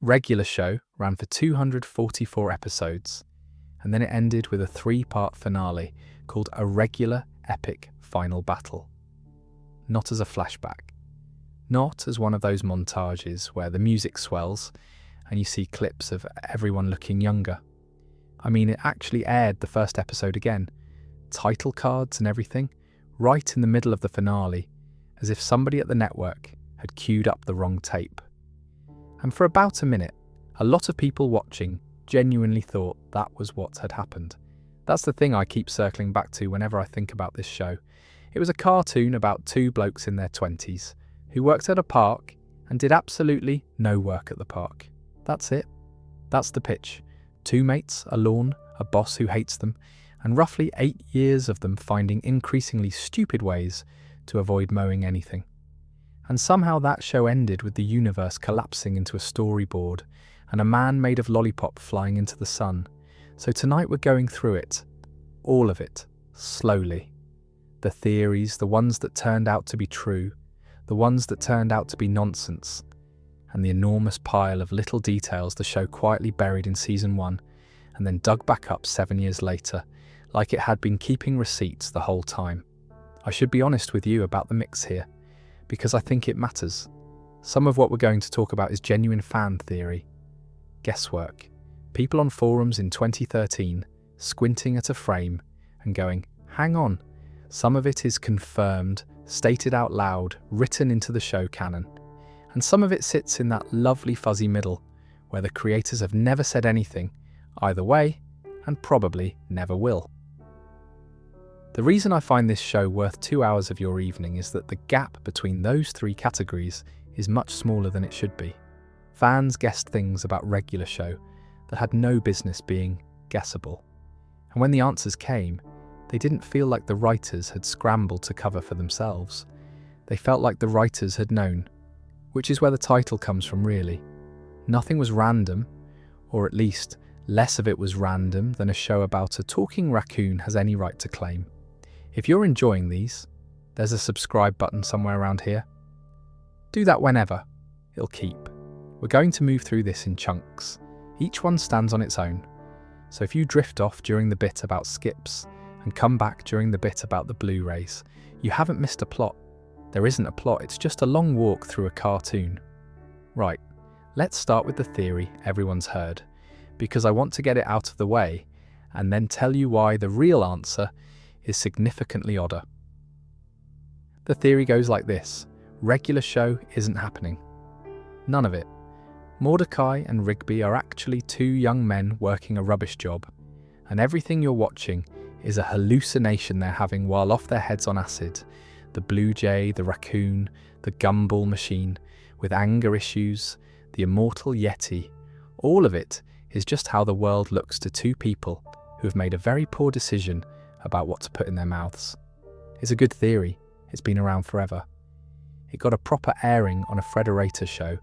Regular show ran for 244 episodes, and then it ended with a 3-part finale called A Regular Epic Final Battle. Not as a flashback. Not as one of those montages where the music swells and you see clips of everyone looking younger. I mean, it actually aired the first episode again, title cards and everything, right in the middle of the finale, as if somebody at the network had queued up the wrong tape. And for about a minute, a lot of people watching genuinely thought that was what had happened. That's the thing I keep circling back to whenever I think about this show. It was a cartoon about 2 blokes in their 20s who worked at a park and did absolutely no work at the park. That's it. That's the pitch. 2 mates, a lawn, a boss who hates them, and roughly 8 years of them finding increasingly stupid ways to avoid mowing anything. And somehow that show ended with the universe collapsing into a storyboard and a man made of lollipop flying into the sun. So tonight we're going through it. All of it. Slowly. The theories, the ones that turned out to be true, the ones that turned out to be nonsense, and the enormous pile of little details the show quietly buried in season 1 and then dug back up 7 years later, like it had been keeping receipts the whole time. I should be honest with you about the mix here, because I think it matters. Some of what we're going to talk about is genuine fan theory, guesswork, people on forums in 2013 squinting at a frame and going, hang on, some of it is confirmed, stated out loud, written into the show canon, and some of it sits in that lovely fuzzy middle where the creators have never said anything either way and probably never will. The reason I find this show worth 2 hours of your evening is that the gap between those 3 categories is much smaller than it should be. Fans guessed things about regular show that had no business being guessable. And when the answers came, they didn't feel like the writers had scrambled to cover for themselves. They felt like the writers had known, which is where the title comes from really. Nothing was random, or at least less of it was random than a show about a talking raccoon has any right to claim. If you're enjoying these, there's a subscribe button somewhere around here. Do that whenever. It'll keep. We're going to move through this in chunks. Each one stands on its own. So if you drift off during the bit about skips and come back during the bit about the Blu-rays, you haven't missed a plot. There isn't a plot, it's just a long walk through a cartoon. Right, let's start with the theory everyone's heard, because I want to get it out of the way and then tell you why the real answer is significantly odder. The theory goes like this: regular show isn't happening. None of it. Mordecai and Rigby are actually 2 young men working a rubbish job, and everything you're watching is a hallucination they're having while off their heads on acid. The blue jay, the raccoon, the gumball machine, with anger issues, the immortal yeti, all of it is just how the world looks to 2 people who have made a very poor decision about what to put in their mouths. It's a good theory. It's been around forever. It got a proper airing on a Frederator show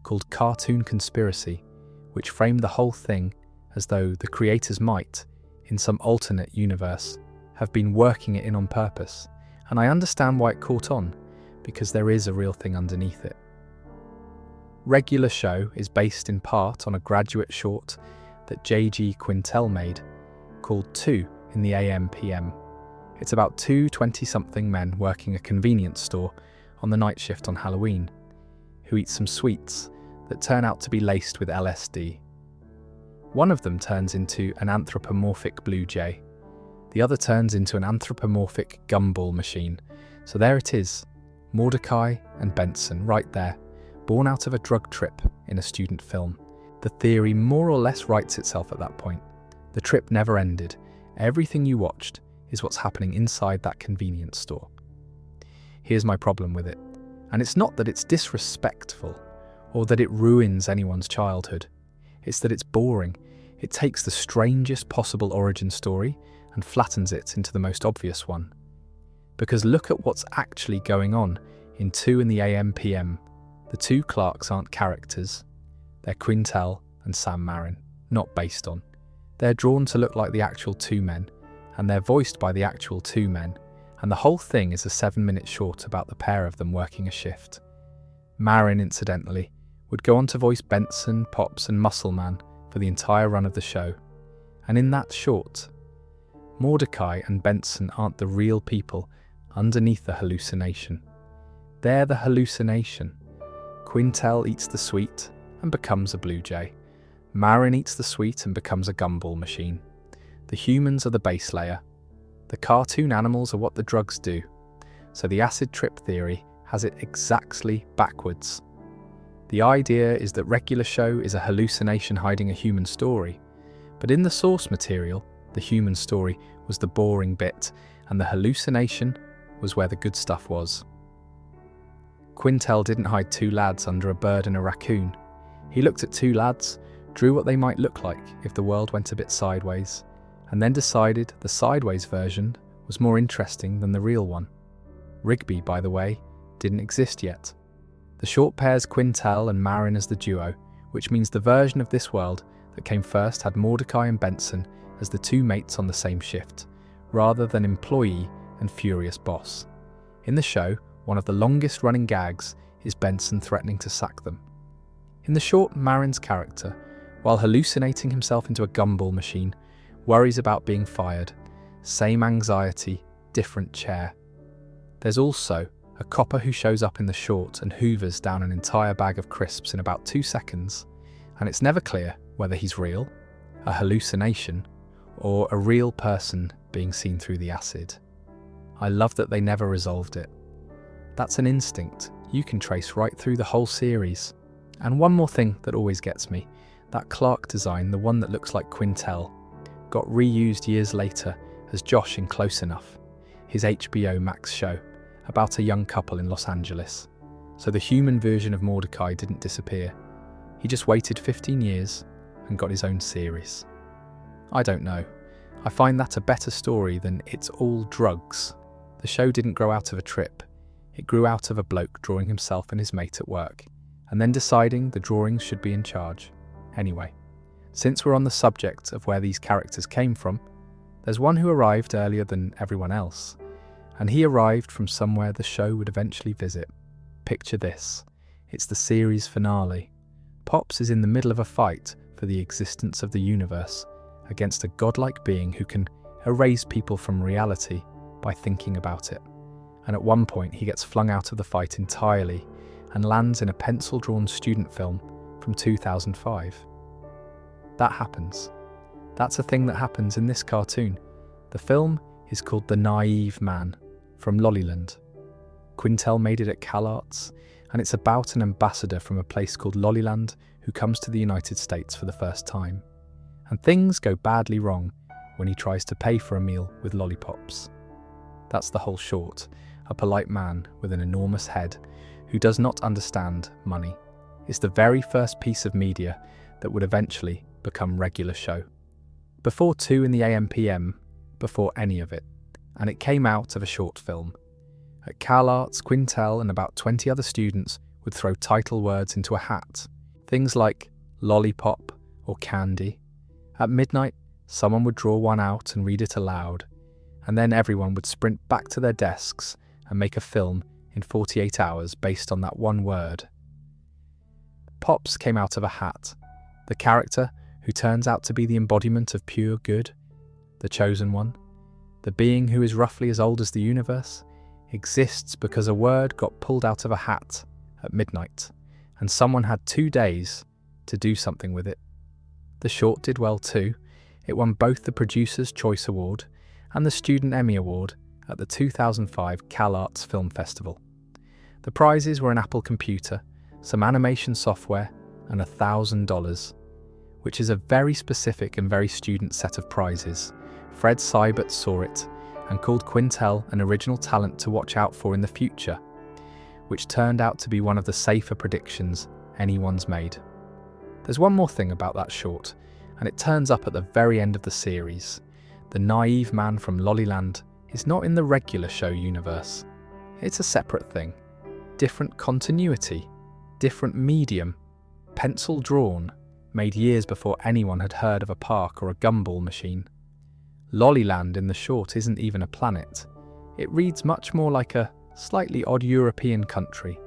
called Cartoon Conspiracy, which framed the whole thing as though the creators might, in some alternate universe, have been working it in on purpose. And I understand why it caught on, because there is a real thing underneath it. Regular Show is based in part on a graduate short that J.G. Quintel made, called 2 in the AM/PM. It's about 2 20-something men working a convenience store on the night shift on Halloween, who eat some sweets that turn out to be laced with LSD. One of them turns into an anthropomorphic blue jay. The other turns into an anthropomorphic gumball machine. So there it is, Mordecai and Benson right there, born out of a drug trip in a student film. The theory more or less writes itself at that point. The trip never ended. Everything you watched is what's happening inside that convenience store. Here's my problem with it. And it's not that it's disrespectful or that it ruins anyone's childhood. It's that it's boring. It takes the strangest possible origin story and flattens it into the most obvious one. Because look at what's actually going on in 2 in the AM/PM. The 2 Clarks aren't characters. They're Quintel and Sam Marin, not based on. They're drawn to look like the actual 2 men, and they're voiced by the actual 2 men, and the whole thing is a 7-minute short about the pair of them working a shift. Marin, incidentally, would go on to voice Benson, Pops and Muscle Man for the entire run of the show. And in that short, Mordecai and Benson aren't the real people underneath the hallucination. They're the hallucination. Quintel eats the sweet and becomes a blue jay. Marin eats the sweet and becomes a gumball machine. The humans are the base layer. The cartoon animals are what the drugs do. So the acid trip theory has it exactly backwards. The idea is that regular show is a hallucination hiding a human story. But in the source material, the human story was the boring bit, and the hallucination was where the good stuff was. Quintel didn't hide two lads under a bird and a raccoon. He looked at two lads, drew what they might look like if the world went a bit sideways, and then decided the sideways version was more interesting than the real one. Rigby, by the way, didn't exist yet. The short pairs Quintel and Marin as the duo, which means the version of this world that came first had Mordecai and Benson as the two mates on the same shift, rather than employee and furious boss. In the show, one of the longest running gags is Benson threatening to sack them. In the short, Marin's character, while hallucinating himself into a gumball machine, worries about being fired. Same anxiety, different chair. There's also a copper who shows up in the short and hoovers down an entire bag of crisps in about 2 seconds, and it's never clear whether he's real, a hallucination, or a real person being seen through the acid. I love that they never resolved it. That's an instinct you can trace right through the whole series. And one more thing that always gets me, that Clark design, the one that looks like Quintel, got reused years later as Josh in Close Enough, his HBO Max show about a young couple in Los Angeles. So the human version of Mordecai didn't disappear. He just waited 15 years and got his own series. I don't know. I find that a better story than It's All Drugs. The show didn't grow out of a trip. It grew out of a bloke drawing himself and his mate at work, and then deciding the drawings should be in charge. Anyway, since we're on the subject of where these characters came from, there's one who arrived earlier than everyone else, and he arrived from somewhere the show would eventually visit. Picture this. It's the series finale. Pops is in the middle of a fight for the existence of the universe against a godlike being who can erase people from reality by thinking about it. And at one point he gets flung out of the fight entirely and lands in a pencil-drawn student film from 2005. That happens. That's a thing that happens in this cartoon. The film is called The Naive Man from Lollyland. Quintel made it at CalArts, and it's about an ambassador from a place called Lollyland who comes to the United States for the first time. And things go badly wrong when he tries to pay for a meal with lollipops. That's the whole short. A polite man with an enormous head who does not understand money. It's the very first piece of media that would eventually become regular show. Before 2 in the AM PM, before any of it, and it came out of a short film. At CalArts, Quintel and about 20 other students would throw title words into a hat. Things like lollipop or candy. At midnight, someone would draw one out and read it aloud, and then everyone would sprint back to their desks and make a film in 48 hours based on that one word. Pops came out of a hat, the character who turns out to be the embodiment of pure good, the chosen one, the being who is roughly as old as the universe, exists because a word got pulled out of a hat at midnight, and someone had 2 days to do something with it. The short did well too. It won both the Producer's Choice Award and the Student Emmy Award at the 2005 CalArts Film Festival. The prizes were an Apple computer, some animation software, and $1,000, which is a very specific and very student set of prizes. Fred Seibert saw it and called Quintel an original talent to watch out for in the future, which turned out to be one of the safer predictions anyone's made. There's one more thing about that short, and it turns up at the very end of the series. The naive man from Lollyland is not in the regular show universe. It's a separate thing. Different continuity, different medium, pencil drawn, made years before anyone had heard of a park or a gumball machine. Lollyland in the short isn't even a planet. It reads much more like a slightly odd European country,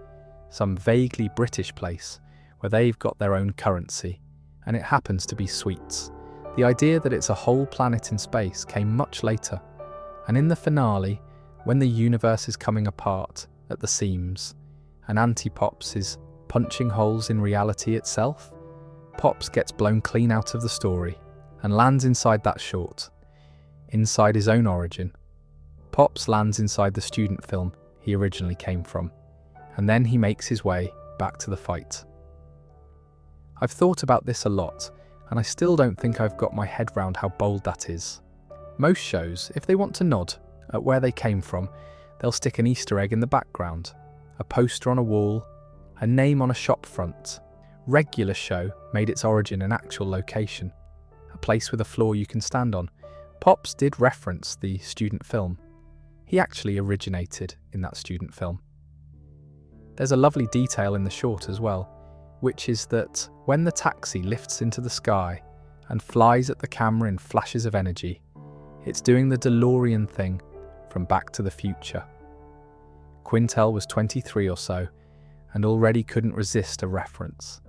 some vaguely British place where they've got their own currency, and it happens to be sweets. The idea that it's a whole planet in space came much later, and in the finale, when the universe is coming apart at the seams, and Anti-Pops is punching holes in reality itself, Pops gets blown clean out of the story and lands inside that short, inside his own origin. Pops lands inside the student film he originally came from, and then he makes his way back to the fight. I've thought about this a lot, and I still don't think I've got my head round how bold that is. Most shows, if they want to nod at where they came from, they'll stick an Easter egg in the background, a poster on a wall, a name on a shop front. Regular Show made its origin an actual location, a place with a floor you can stand on. Pops did reference the student film. He actually originated in that student film. There's a lovely detail in the short as well, which is that when the taxi lifts into the sky and flies at the camera in flashes of energy, it's doing the DeLorean thing from Back to the Future. Quintel was 23 or so, and already couldn't resist a reference.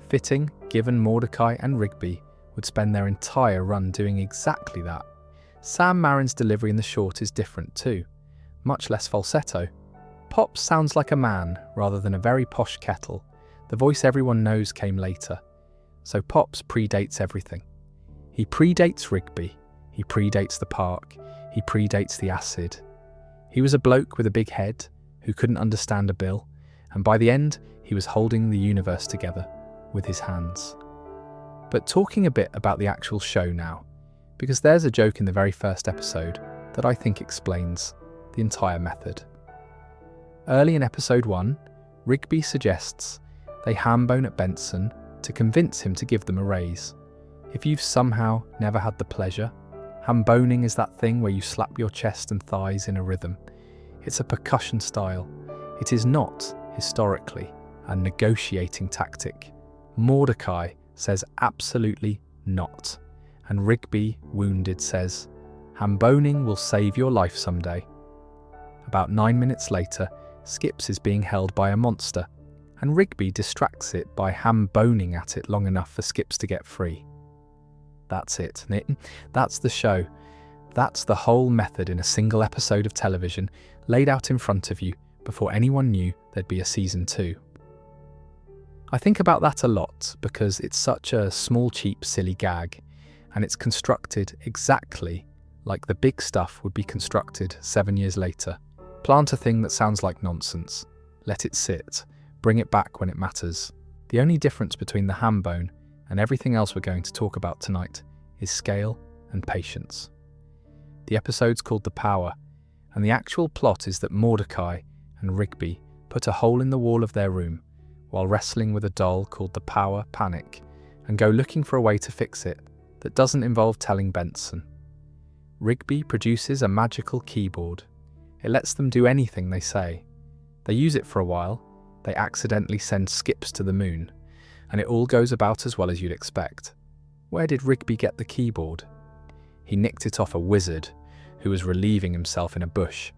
Fitting, given Mordecai and Rigby would spend their entire run doing exactly that. Sam Marin's delivery in the short is different too, much less falsetto. Pops sounds like a man rather than a very posh kettle. The voice everyone knows came later, so Pops predates everything. He predates Rigby, he predates the park, he predates the acid. He was a bloke with a big head who couldn't understand a bill, and by the end he was holding the universe together with his hands. But talking a bit about the actual show now, because there's a joke in the very first episode that I think explains the entire method. Early in episode 1, Rigby suggests they hambone at Benson to convince him to give them a raise. If you've somehow never had the pleasure, hamboning is that thing where you slap your chest and thighs in a rhythm. It's a percussion style. It is not, historically, a negotiating tactic. Mordecai says absolutely not, and Rigby, wounded, says, "Hamboning will save your life someday." About 9 minutes later, Skips is being held by a monster, and Rigby distracts it by hamboning at it long enough for Skips to get free. That's it. That's the show. That's the whole method in a single episode of television, laid out in front of you before anyone knew there'd be a season 2. I think about that a lot because it's such a small, cheap, silly gag, and it's constructed exactly like the big stuff would be constructed 7 years later. Plant a thing that sounds like nonsense, let it sit, bring it back when it matters. The only difference between the hambone and everything else we're going to talk about tonight is scale and patience. The episode's called The Power, and the actual plot is that Mordecai and Rigby put a hole in the wall of their room while wrestling with a doll called the Power Panic, and go looking for a way to fix it that doesn't involve telling Benson. Rigby produces a magical keyboard. It lets them do anything they say. They use it for a while, they accidentally send Skips to the moon, and it all goes about as well as you'd expect. Where did Rigby get the keyboard? He nicked it off a wizard who was relieving himself in a bush.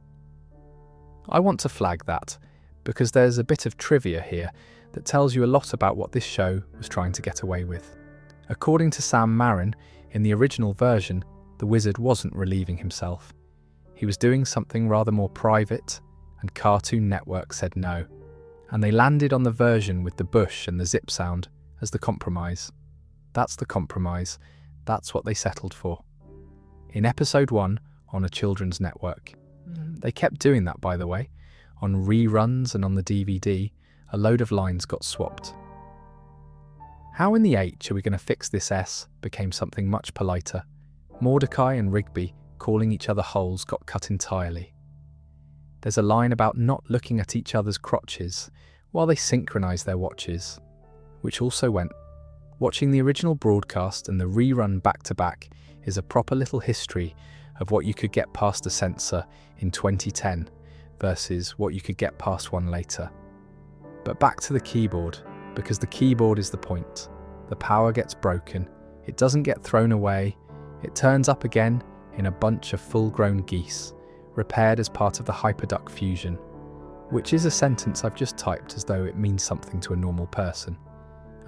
I want to flag that, because there's a bit of trivia here that tells you a lot about what this show was trying to get away with. According to Sam Marin, in the original version, the wizard wasn't relieving himself. He was doing something rather more private, and Cartoon Network said no. And they landed on the version with the bush and the zip sound as the compromise. That's the compromise. That's what they settled for. In episode 1, on a children's network. They kept doing that, by the way. On reruns and on the DVD, a load of lines got swapped. How in the H are we going to fix this S became something much politer. Mordecai and Rigby calling each other holes got cut entirely. There's a line about not looking at each other's crotches while they synchronise their watches, which also went. Watching the original broadcast and the rerun back-to-back is a proper little history of what you could get past a censor in 2010 versus what you could get past one later. But back to the keyboard, because the keyboard is the point. The power gets broken, it doesn't get thrown away, it turns up again in a bunch of full-grown geese, repaired as part of the hyperduck fusion, which is a sentence I've just typed as though it means something to a normal person.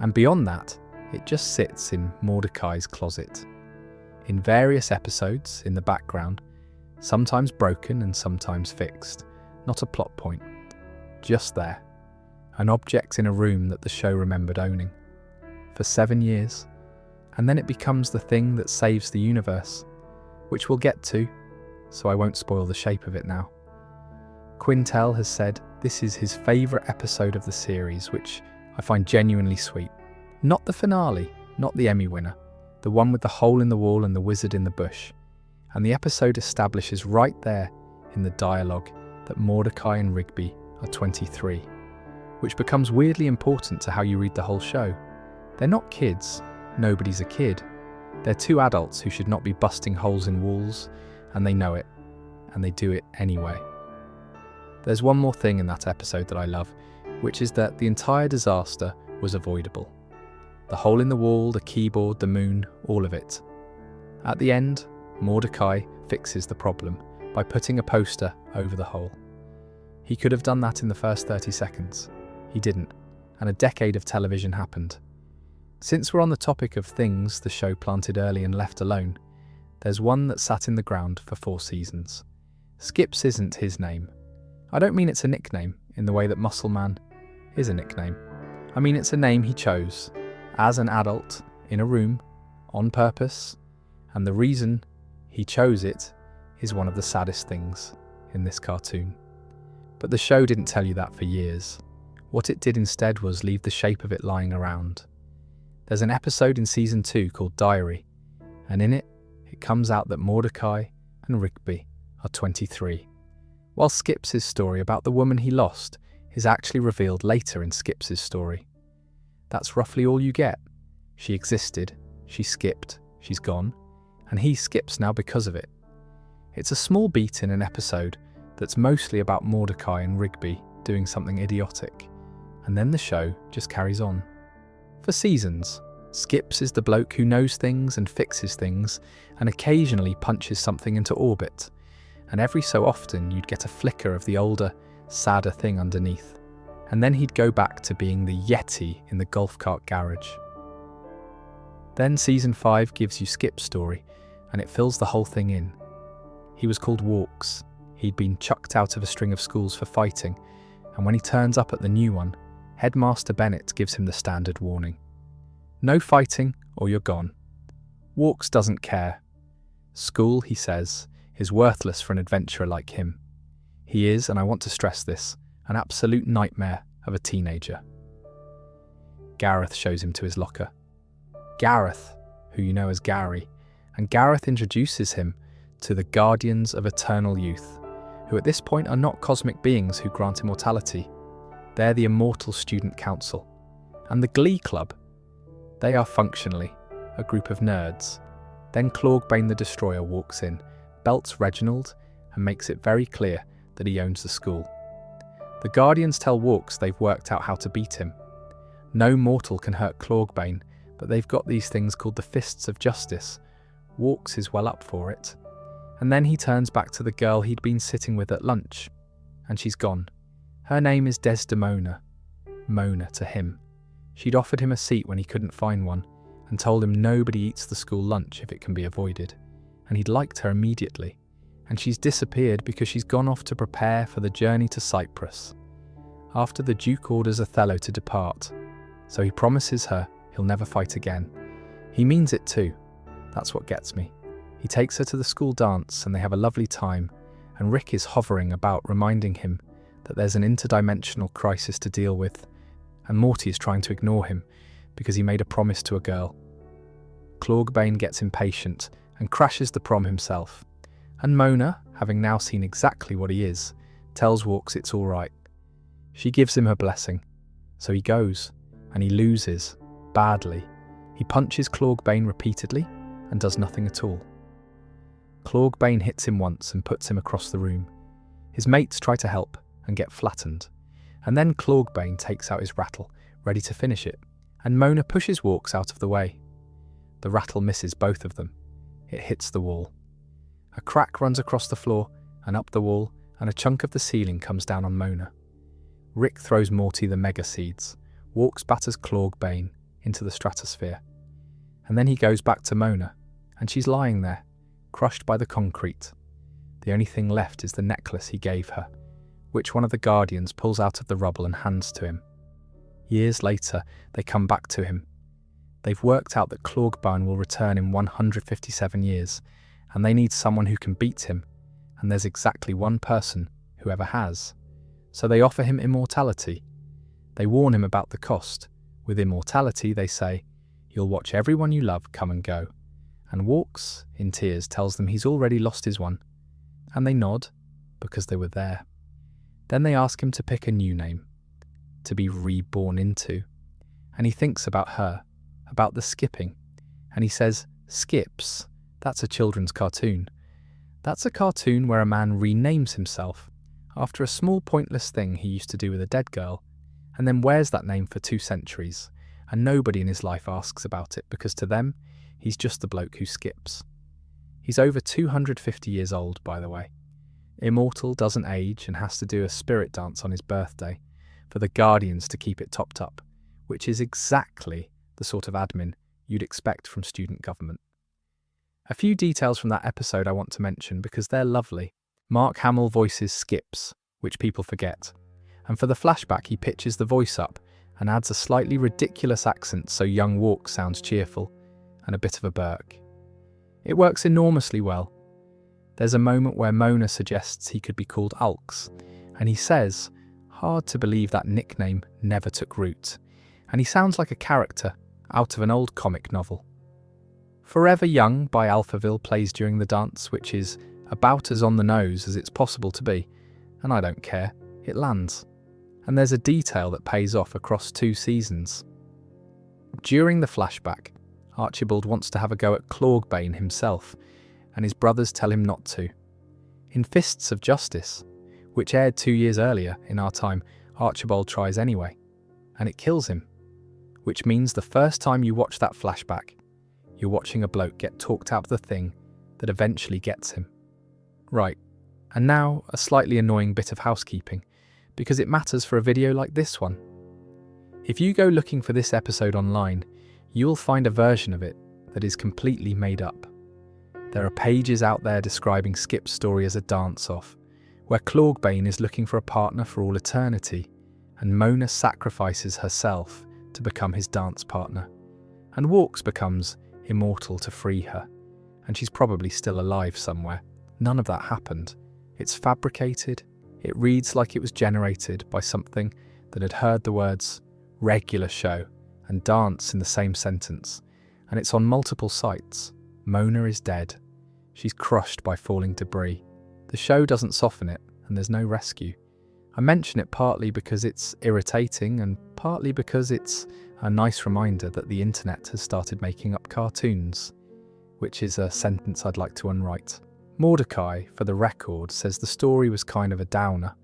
And beyond that, it just sits in Mordecai's closet. In various episodes, in the background, sometimes broken and sometimes fixed. Not a plot point. Just there. An object in a room that the show remembered owning. For 7 years. And then it becomes the thing that saves the universe. Which we'll get to, so I won't spoil the shape of it now. Quintel has said this is his favourite episode of the series, which I find genuinely sweet. Not the finale, not the Emmy winner, the one with the hole in the wall and the wizard in the bush. And the episode establishes right there in the dialogue that Mordecai and Rigby are 23, which becomes weirdly important to how you read the whole show. They're not kids, nobody's a kid. They're two adults who should not be busting holes in walls, and they know it, and they do it anyway. There's one more thing in that episode that I love, which is that the entire disaster was avoidable. The hole in the wall, the keyboard, the moon, all of it. At the end, Mordecai fixes the problem by putting a poster over the hole. He could have done that in the first 30 seconds. He didn't, and a decade of television happened. Since we're on the topic of things the show planted early and left alone, there's one that sat in the ground for 4 seasons. Skips isn't his name. I don't mean it's a nickname in the way that Muscle Man is a nickname. I mean it's a name he chose, as an adult, in a room, on purpose, and the reason he chose it is one of the saddest things in this cartoon. But the show didn't tell you that for years. What it did instead was leave the shape of it lying around. There's an episode in season 2 called Diary, and in it comes out that Mordecai and Rigby are 23, while Skips' story about the woman he lost is actually revealed later in Skips' story. That's roughly all you get. She existed, she skipped, she's gone, and he skips now because of it. It's a small beat in an episode that's mostly about Mordecai and Rigby doing something idiotic, and then the show just carries on. For seasons, Skips is the bloke who knows things and fixes things and occasionally punches something into orbit, and every so often you'd get a flicker of the older, sadder thing underneath, and then he'd go back to being the Yeti in the golf cart garage. Then season 5 gives you Skip's story, and it fills the whole thing in. He was called Walks. He'd been chucked out of a string of schools for fighting, and when he turns up at the new one, Headmaster Bennett gives him the standard warning. No fighting or you're gone. Walks doesn't care. School, he says, is worthless for an adventurer like him. He is, and I want to stress this, an absolute nightmare of a teenager. Gareth shows him to his locker. Gareth, who you know as Gary, and Gareth introduces him to the Guardians of Eternal Youth, who at this point are not cosmic beings who grant immortality. They're the Immortal Student Council. And the Glee Club, they are functionally a group of nerds. Then Clorgbane the Destroyer walks in, belts Reginald, and makes it very clear that he owns the school. The Guardians tell Walks they've worked out how to beat him. No mortal can hurt Clorgbane, but they've got these things called the Fists of Justice. Walks is well up for it. And then he turns back to the girl he'd been sitting with at lunch, and she's gone. Her name is Desdemona. Mona to him. She'd offered him a seat when he couldn't find one, and told him nobody eats the school lunch if it can be avoided, and he'd liked her immediately. And she's disappeared because she's gone off to prepare for the journey to Cyprus, after the Duke orders Othello to depart, so he promises her he'll never fight again. He means it too. That's what gets me. He takes her to the school dance and they have a lovely time, and Rick is hovering about reminding him that there's an interdimensional crisis to deal with, and Morty is trying to ignore him because he made a promise to a girl. Clorgbane gets impatient and crashes the prom himself, and Mona, having now seen exactly what he is, tells Walks it's all right. She gives him her blessing, so he goes, and he loses, badly. He punches Clorgbane repeatedly and does nothing at all. Clorgbane hits him once and puts him across the room. His mates try to help and get flattened, and then Clorgbane takes out his rattle, ready to finish it, and Mona pushes Walks out of the way. The rattle misses both of them. It hits the wall. A crack runs across the floor and up the wall, and a chunk of the ceiling comes down on Mona. Rick throws Morty the mega seeds. Walks batters Clorgbane, into the stratosphere. And then he goes back to Mona, and she's lying there, crushed by the concrete. The only thing left is the necklace he gave her, which one of the guardians pulls out of the rubble and hands to him. Years later, they come back to him. They've worked out that Clorgbarn will return in 157 years, and they need someone who can beat him, and there's exactly one person who ever has. So they offer him immortality. They warn him about the cost. With immortality, they say, you'll watch everyone you love come and go. And Walks, in tears, tells them he's already lost his one. And they nod, because they were there. Then they ask him to pick a new name, to be reborn into. And he thinks about her, about the skipping. And he says, Skips, that's a children's cartoon. That's a cartoon where a man renames himself after a small pointless thing he used to do with a dead girl, and then wears that name for 2 centuries, and nobody in his life asks about it because to them, he's just the bloke who skips. He's over 250 years old, by the way. Immortal, doesn't age, and has to do a spirit dance on his birthday for the guardians to keep it topped up, which is exactly the sort of admin you'd expect from student government. A few details from that episode I want to mention because they're lovely. Mark Hamill voices Skips, which people forget. And for the flashback, he pitches the voice up and adds a slightly ridiculous accent so young Walk sounds cheerful and a bit of a Burke. It works enormously well. There's a moment where Mona suggests he could be called Ulks, and he says, hard to believe that nickname never took root, and he sounds like a character out of an old comic novel. Forever Young by Alphaville plays during the dance, which is about as on the nose as it's possible to be, and I don't care, it lands. And there's a detail that pays off across 2 seasons. During the flashback, Archibald wants to have a go at Clorgbane himself, and his brothers tell him not to. In Fists of Justice, which aired 2 years earlier in our time, Archibald tries anyway, and it kills him, which means the first time you watch that flashback, you're watching a bloke get talked out of the thing that eventually gets him. Right, and now a slightly annoying bit of housekeeping, because it matters for a video like this one. If you go looking for this episode online, you'll find a version of it that is completely made up. There are pages out there describing Skip's story as a dance-off, where Clorgbane is looking for a partner for all eternity, and Mona sacrifices herself to become his dance partner, and Walks becomes immortal to free her, and she's probably still alive somewhere. None of that happened. It's fabricated. It reads like it was generated by something that had heard the words regular show and dance in the same sentence, and it's on multiple sites. Mona is dead. She's crushed by falling debris. The show doesn't soften it, and there's no rescue. I mention it partly because it's irritating and partly because it's a nice reminder that the internet has started making up cartoons, which is a sentence I'd like to unwrite. Mordecai, for the record, says the story was kind of a downer,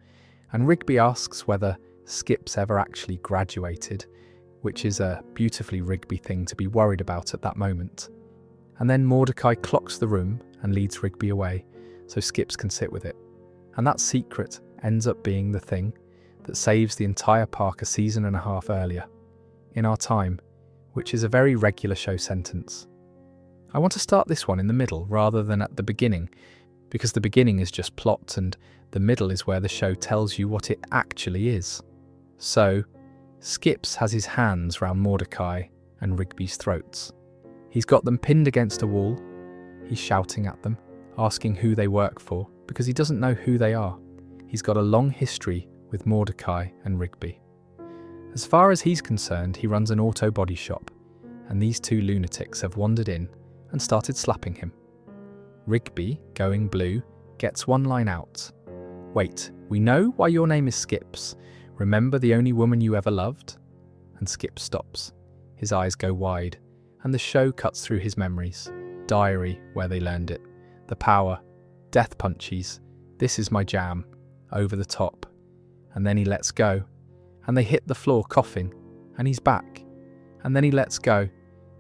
and Rigby asks whether Skips ever actually graduated, which is a beautifully Rigby thing to be worried about at that moment. And then Mordecai clocks the room and leads Rigby away, so Skips can sit with it. And that secret ends up being the thing that saves the entire park a season and a half earlier, in our time, which is a very regular show sentence. I want to start this one in the middle rather than at the beginning, because the beginning is just plot and the middle is where the show tells you what it actually is. So, Skips has his hands round Mordecai and Rigby's throats. He's got them pinned against a wall. He's shouting at them, asking who they work for, because he doesn't know who they are. He's got a long history with Mordecai and Rigby. As far as he's concerned, he runs an auto body shop, and these 2 lunatics have wandered in and started slapping him. Rigby, going blue, gets one line out. Wait, we know why your name is Skips. Remember the only woman you ever loved? And Skip stops. His eyes go wide, and the show cuts through his memories. Diary, where they learned it. The Power. Death punchies. This is my jam. Over the top. And then he lets go. And they hit the floor coughing. And he's back. And then he lets go.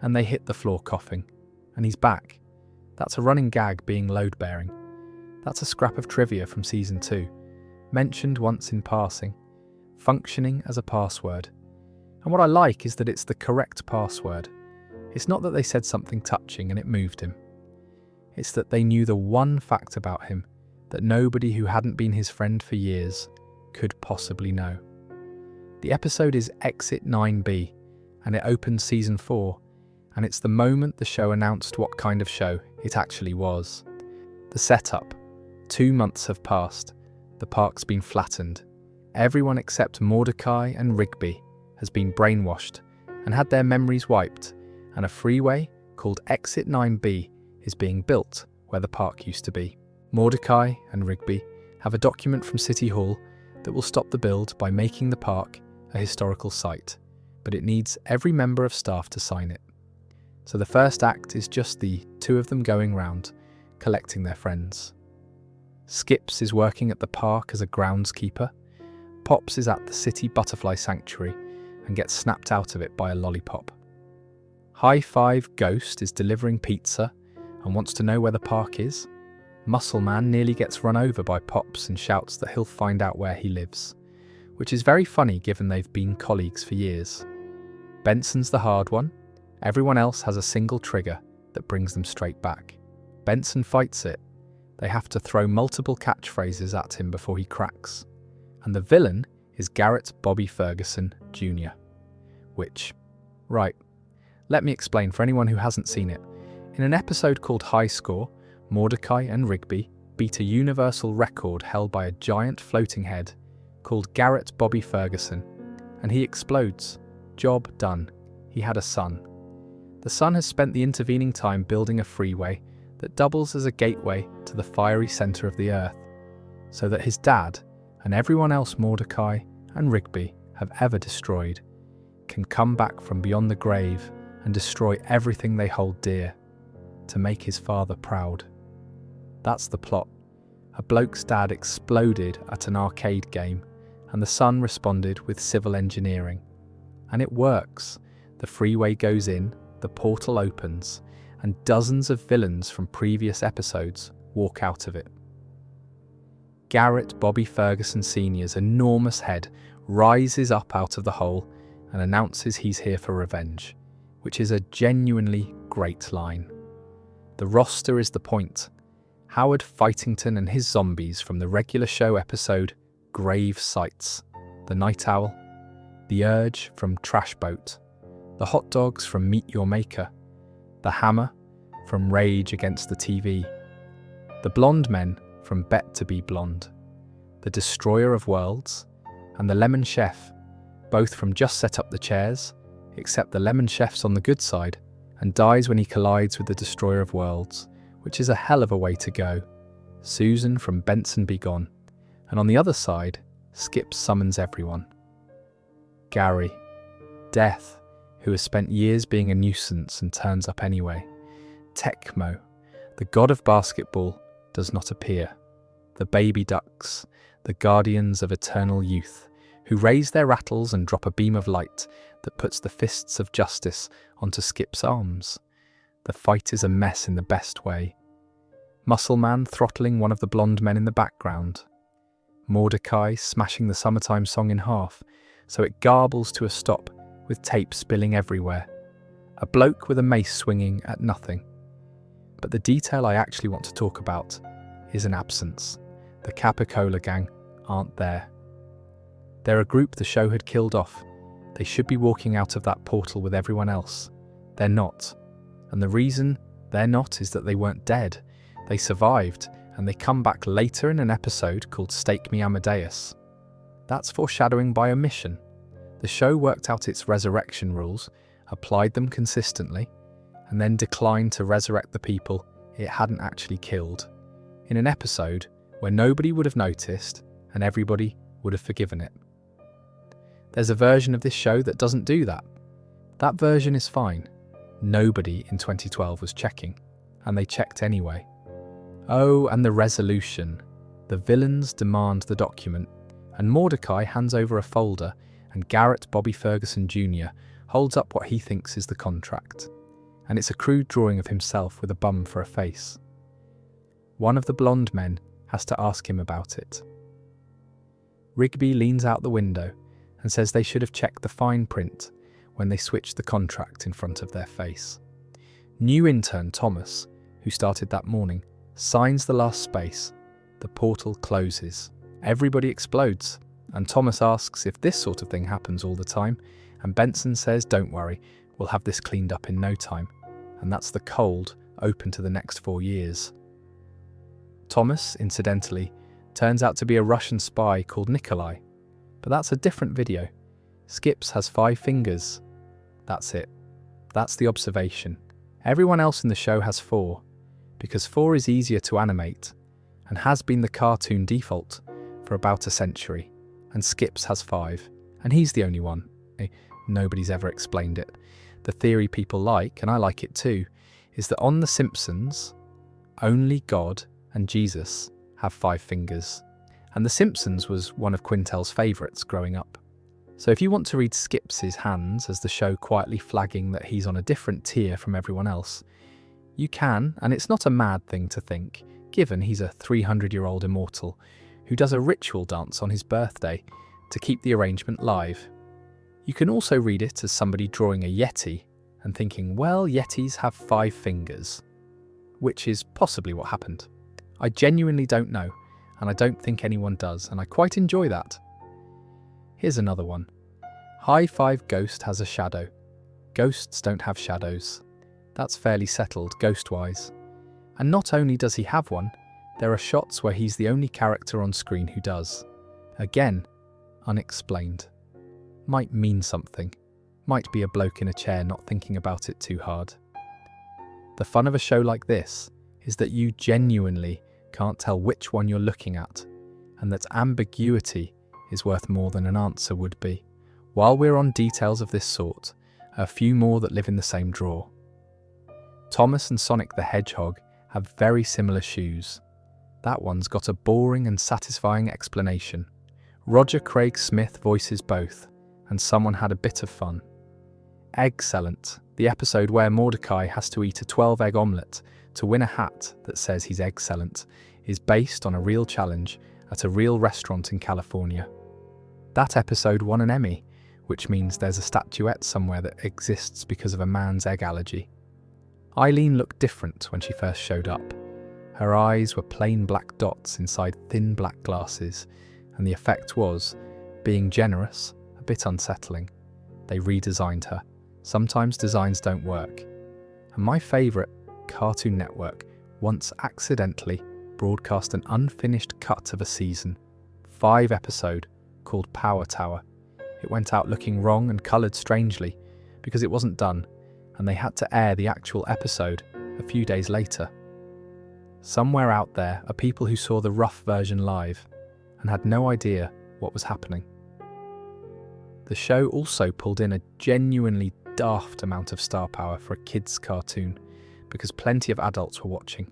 And they hit the floor coughing. And he's back. That's a running gag being load-bearing. That's a scrap of trivia from season 2. Mentioned once in passing. Functioning as a password. And what I like is that it's the correct password. It's not that they said something touching and it moved him. It's that they knew the one fact about him that nobody who hadn't been his friend for years could possibly know. The episode is Exit 9B, and it opens season 4, and it's the moment the show announced what kind of show it actually was. The setup. 2 months have passed. The park's been flattened. Everyone except Mordecai and Rigby has been brainwashed and had their memories wiped, and a freeway called Exit 9B is being built where the park used to be. Mordecai and Rigby have a document from City Hall that will stop the build by making the park a historical site, but it needs every member of staff to sign it. So the first act is just the two of them going round, collecting their friends. Skips is working at the park as a groundskeeper. Pops is at the City Butterfly Sanctuary and gets snapped out of it by a lollipop. High Five Ghost is delivering pizza and wants to know where the park is. Muscle Man nearly gets run over by Pops and shouts that he'll find out where he lives, which is very funny given they've been colleagues for years. Benson's the hard one. Everyone else has a single trigger that brings them straight back. Benson fights it. They have to throw multiple catchphrases at him before he cracks. And the villain is Garrett Bobby Ferguson Jr. Right, let me explain for anyone who hasn't seen it. In an episode called High Score, Mordecai and Rigby beat a universal record held by a giant floating head called Garrett Bobby Ferguson, and he explodes. Job done. He had a son. The son has spent the intervening time building a freeway that doubles as a gateway to the fiery centre of the earth, so that his dad and everyone else Mordecai and Rigby have ever destroyed can come back from beyond the grave and destroy everything they hold dear to make his father proud. That's the plot. A bloke's dad exploded at an arcade game, and the son responded with civil engineering. And it works. The freeway goes in, the portal opens, and dozens of villains from previous episodes walk out of it. Garrett Bobby Ferguson Sr.'s enormous head rises up out of the hole and announces he's here for revenge, which is a genuinely great line. The roster is the point. Howard Fightington and his zombies from the regular show episode Grave Sites, the Night Owl, the Urge from Trash Boat, the Hot Dogs from Meet Your Maker, the Hammer from Rage Against the TV, the Blonde Men from Bet to Be Blonde, the Destroyer of Worlds, and the Lemon Chef, both from Just Set Up the Chairs, except the Lemon Chef's on the good side and dies when he collides with the Destroyer of Worlds, which is a hell of a way to go. Susan from Benson Be Gone, and on the other side, Skip summons everyone. Gary, Death, who has spent years being a nuisance and turns up anyway. Tecmo, the god of basketball, does not appear. The Baby Ducks, the guardians of eternal youth, who raise their rattles and drop a beam of light that puts the fists of justice onto Skip's arms. The fight is a mess in the best way. Muscle Man throttling one of the blonde men in the background. Mordecai smashing the Summertime song in half so it garbles to a stop with tape spilling everywhere. A bloke with a mace swinging at nothing. But the detail I actually want to talk about is an absence. The Capicola gang aren't there. They're a group the show had killed off. They should be walking out of that portal with everyone else. They're not. And the reason they're not is that they weren't dead. They survived, and they come back later in an episode called Stake Me Amadeus. That's foreshadowing by omission. The show worked out its resurrection rules, applied them consistently, and then declined to resurrect the people it hadn't actually killed, in an episode where nobody would have noticed and everybody would have forgiven it. There's a version of this show that doesn't do that. That version is fine. Nobody in 2012 was checking, and they checked anyway. Oh, and the resolution. The villains demand the document, and Mordecai hands over a folder, and Garrett Bobby Ferguson Jr. holds up what he thinks is the contract. And it's a crude drawing of himself with a bum for a face. One of the blonde men has to ask him about it. Rigby leans out the window and says they should have checked the fine print when they switched the contract in front of their face. New intern Thomas, who started that morning, signs the last space. The portal closes. Everybody explodes, and Thomas asks if this sort of thing happens all the time, and Benson says, "Don't worry, we'll have this cleaned up in no time." And that's the cold open to the next 4 years. Thomas, incidentally, turns out to be a Russian spy called Nikolai, but that's a different video. Skips has 5 fingers. That's it. That's the observation. Everyone else in the show has 4, because 4 is easier to animate and has been the cartoon default for about a century, and Skips has 5, and he's the only one. Nobody's ever explained it. The theory people like, and I like it too, is that on The Simpsons, only God and Jesus have 5 fingers. And The Simpsons was one of Quintel's favourites growing up. So if you want to read Skips' hands as the show quietly flagging that he's on a different tier from everyone else, you can, and it's not a mad thing to think, given he's a 300-year-old immortal who does a ritual dance on his birthday to keep the arrangement live. You can also read it as somebody drawing a Yeti and thinking, well, Yetis have 5 fingers, which is possibly what happened. I genuinely don't know, and I don't think anyone does, and I quite enjoy that. Here's another one. High Five Ghost has a shadow. Ghosts don't have shadows. That's fairly settled, ghost-wise. And not only does he have one, there are shots where he's the only character on screen who does. Again, unexplained. Might mean something. Might be a bloke in a chair not thinking about it too hard. The fun of a show like this is that you genuinely can't tell which one you're looking at, and that ambiguity is worth more than an answer would be. While we're on details of this sort, a few more that live in the same drawer. Thomas and Sonic the Hedgehog have very similar shoes. That one's got a boring and satisfying explanation. Roger Craig Smith voices both, and someone had a bit of fun. Excellent, the episode where Mordecai has to eat a 12-egg omelette to win a hat that says he's excellent, is based on a real challenge at a real restaurant in California. That episode won an Emmy, which means there's a statuette somewhere that exists because of a man's egg allergy. Eileen looked different when she first showed up. Her eyes were plain black dots inside thin black glasses, and the effect was, being generous, a bit unsettling. They redesigned her. Sometimes designs don't work. And my favourite, Cartoon Network, once accidentally broadcast an unfinished cut of a season, 5-episode, called Power Tower. It went out looking wrong and coloured strangely, because it wasn't done, and they had to air the actual episode a few days later. Somewhere out there are people who saw the rough version live, and had no idea what was happening. The show also pulled in a genuinely daft amount of star power for a kids' cartoon, because plenty of adults were watching.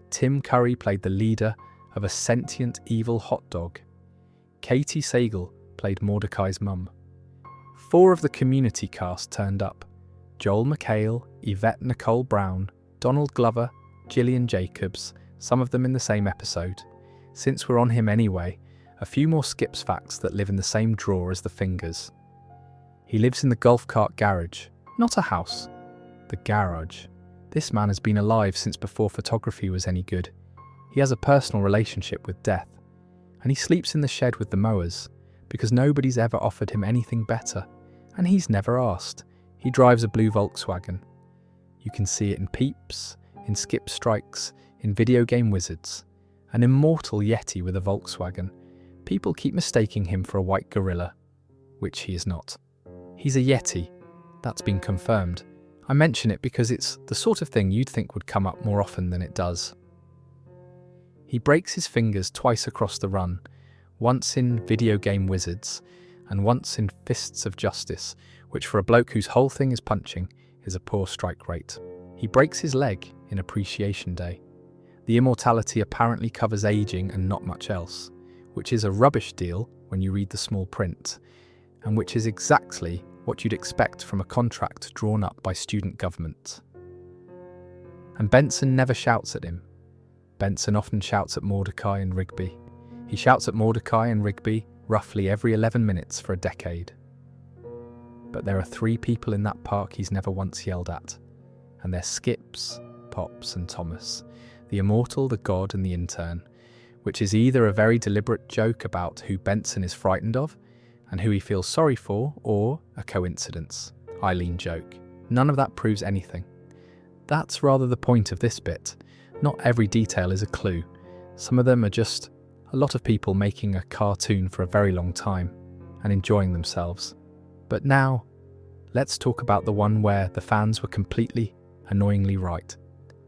Tim Curry played the leader of a sentient evil hot dog. Katie Sagal played Mordecai's mum. 4 of the Community cast turned up. Joel McHale, Yvette Nicole Brown, Donald Glover, Gillian Jacobs, some of them in the same episode. Since we're on him anyway, a few more Skips facts that live in the same drawer as the fingers. He lives in the golf cart garage, not a house. The garage. This man has been alive since before photography was any good. He has a personal relationship with death. And he sleeps in the shed with the mowers, because nobody's ever offered him anything better, and he's never asked. He drives a blue Volkswagen. You can see it in Peeps, in Skip Strikes, in Video Game Wizards. An immortal Yeti with a Volkswagen. People keep mistaking him for a white gorilla, which he is not. He's a Yeti. That's been confirmed. I mention it because it's the sort of thing you'd think would come up more often than it does. He breaks his fingers twice across the run, once in Video Game Wizards, and once in Fists of Justice, which for a bloke whose whole thing is punching, is a poor strike rate. He breaks his leg in Appreciation Day. The immortality apparently covers aging and not much else, which is a rubbish deal when you read the small print, and which is exactly what you'd expect from a contract drawn up by student government. And Benson never shouts at him. Benson often shouts at Mordecai and Rigby. He shouts at Mordecai and Rigby roughly every 11 minutes for a decade. But there are 3 people in that park he's never once yelled at. And they're Skips, Pops and Thomas, the immortal, the god and the intern, which is either a very deliberate joke about who Benson is frightened of and who he feels sorry for, or a coincidence, Eileen joke. None of that proves anything. That's rather the point of this bit. Not every detail is a clue. Some of them are just a lot of people making a cartoon for a very long time and enjoying themselves. But now, let's talk about the one where the fans were completely, annoyingly right.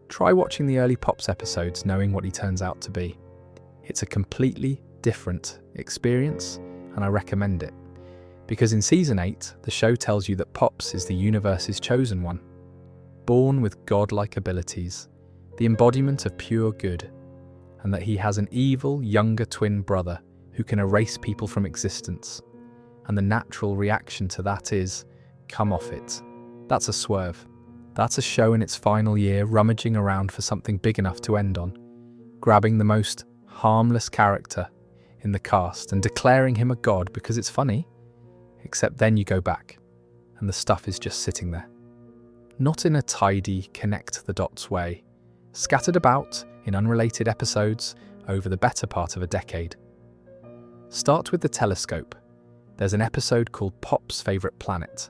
Try watching the early Pops episodes knowing what he turns out to be. It's a completely different experience, and I recommend it. Because in Season 8, the show tells you that Pops is the universe's chosen one. Born with godlike abilities, the embodiment of pure good, and that he has an evil, younger twin brother who can erase people from existence. And the natural reaction to that is, come off it. That's a swerve. That's a show in its final year rummaging around for something big enough to end on, grabbing the most harmless character in the cast and declaring him a god because it's funny, except then you go back and the stuff is just sitting there. Not in a tidy, connect the dots way, scattered about in unrelated episodes over the better part of a decade. Start with the telescope. There's an episode called Pop's Favourite Planet,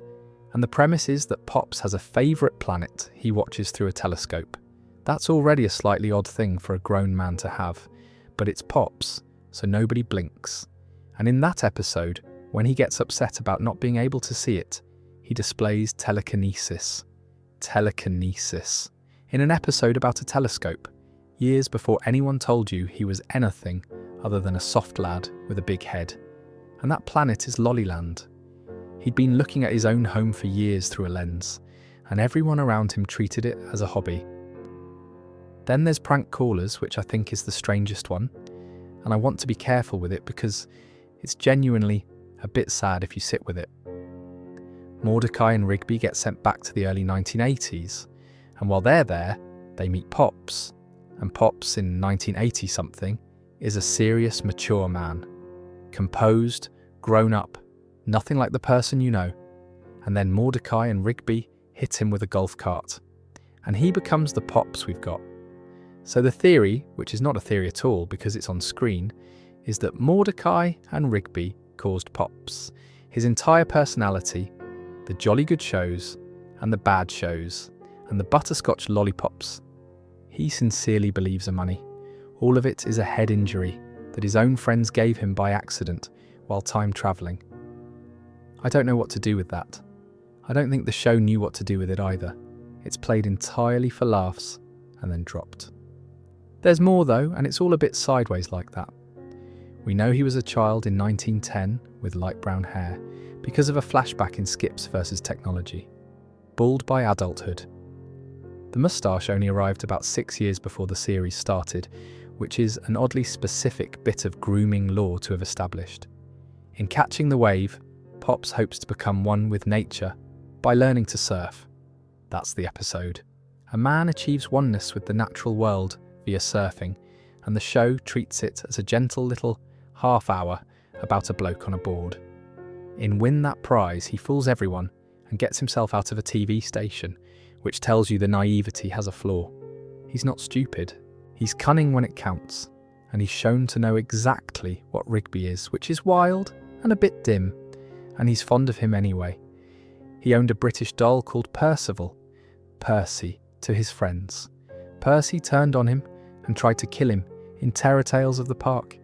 and the premise is that Pops has a favourite planet he watches through a telescope. That's already a slightly odd thing for a grown man to have, but it's Pops, so nobody blinks. And in that episode, when he gets upset about not being able to see it, he displays telekinesis. Telekinesis. In an episode about a telescope, years before anyone told you he was anything other than a soft lad with a big head. And that planet is Lollyland. He'd been looking at his own home for years through a lens, and everyone around him treated it as a hobby. Then there's prank callers, which I think is the strangest one, and I want to be careful with it because it's genuinely a bit sad if you sit with it. Mordecai and Rigby get sent back to the early 1980s, and while they're there, they meet Pops, and Pops in 1980-something is a serious, mature man, composed, grown up, nothing like the person you know. And then Mordecai and Rigby hit him with a golf cart, and he becomes the Pops we've got. So the theory, which is not a theory at all because it's on screen, is that Mordecai and Rigby caused Pops, his entire personality, the jolly good shows and the bad shows and the butterscotch lollipops. He sincerely believes are money. All of it is a head injury that his own friends gave him by accident while time travelling. I don't know what to do with that. I don't think the show knew what to do with it either. It's played entirely for laughs and then dropped. There's more though, and it's all a bit sideways like that. We know he was a child in 1910 with light brown hair because of a flashback in Skips versus Technology. Bald by adulthood. The moustache only arrived about 6 years before the series started, which is an oddly specific bit of grooming lore to have established. In Catching the Wave, Pops hopes to become one with nature by learning to surf. That's the episode. A man achieves oneness with the natural world via surfing, and the show treats it as a gentle little half hour about a bloke on a board. In Win That Prize, he fools everyone and gets himself out of a TV station, which tells you the naivety has a flaw. He's not stupid. He's cunning when it counts, and he's shown to know exactly what Rigby is, which is wild and a bit dim, and he's fond of him anyway. He owned a British doll called Percival, Percy, to his friends. Percy turned on him and tried to kill him in Terror Tales of the Park.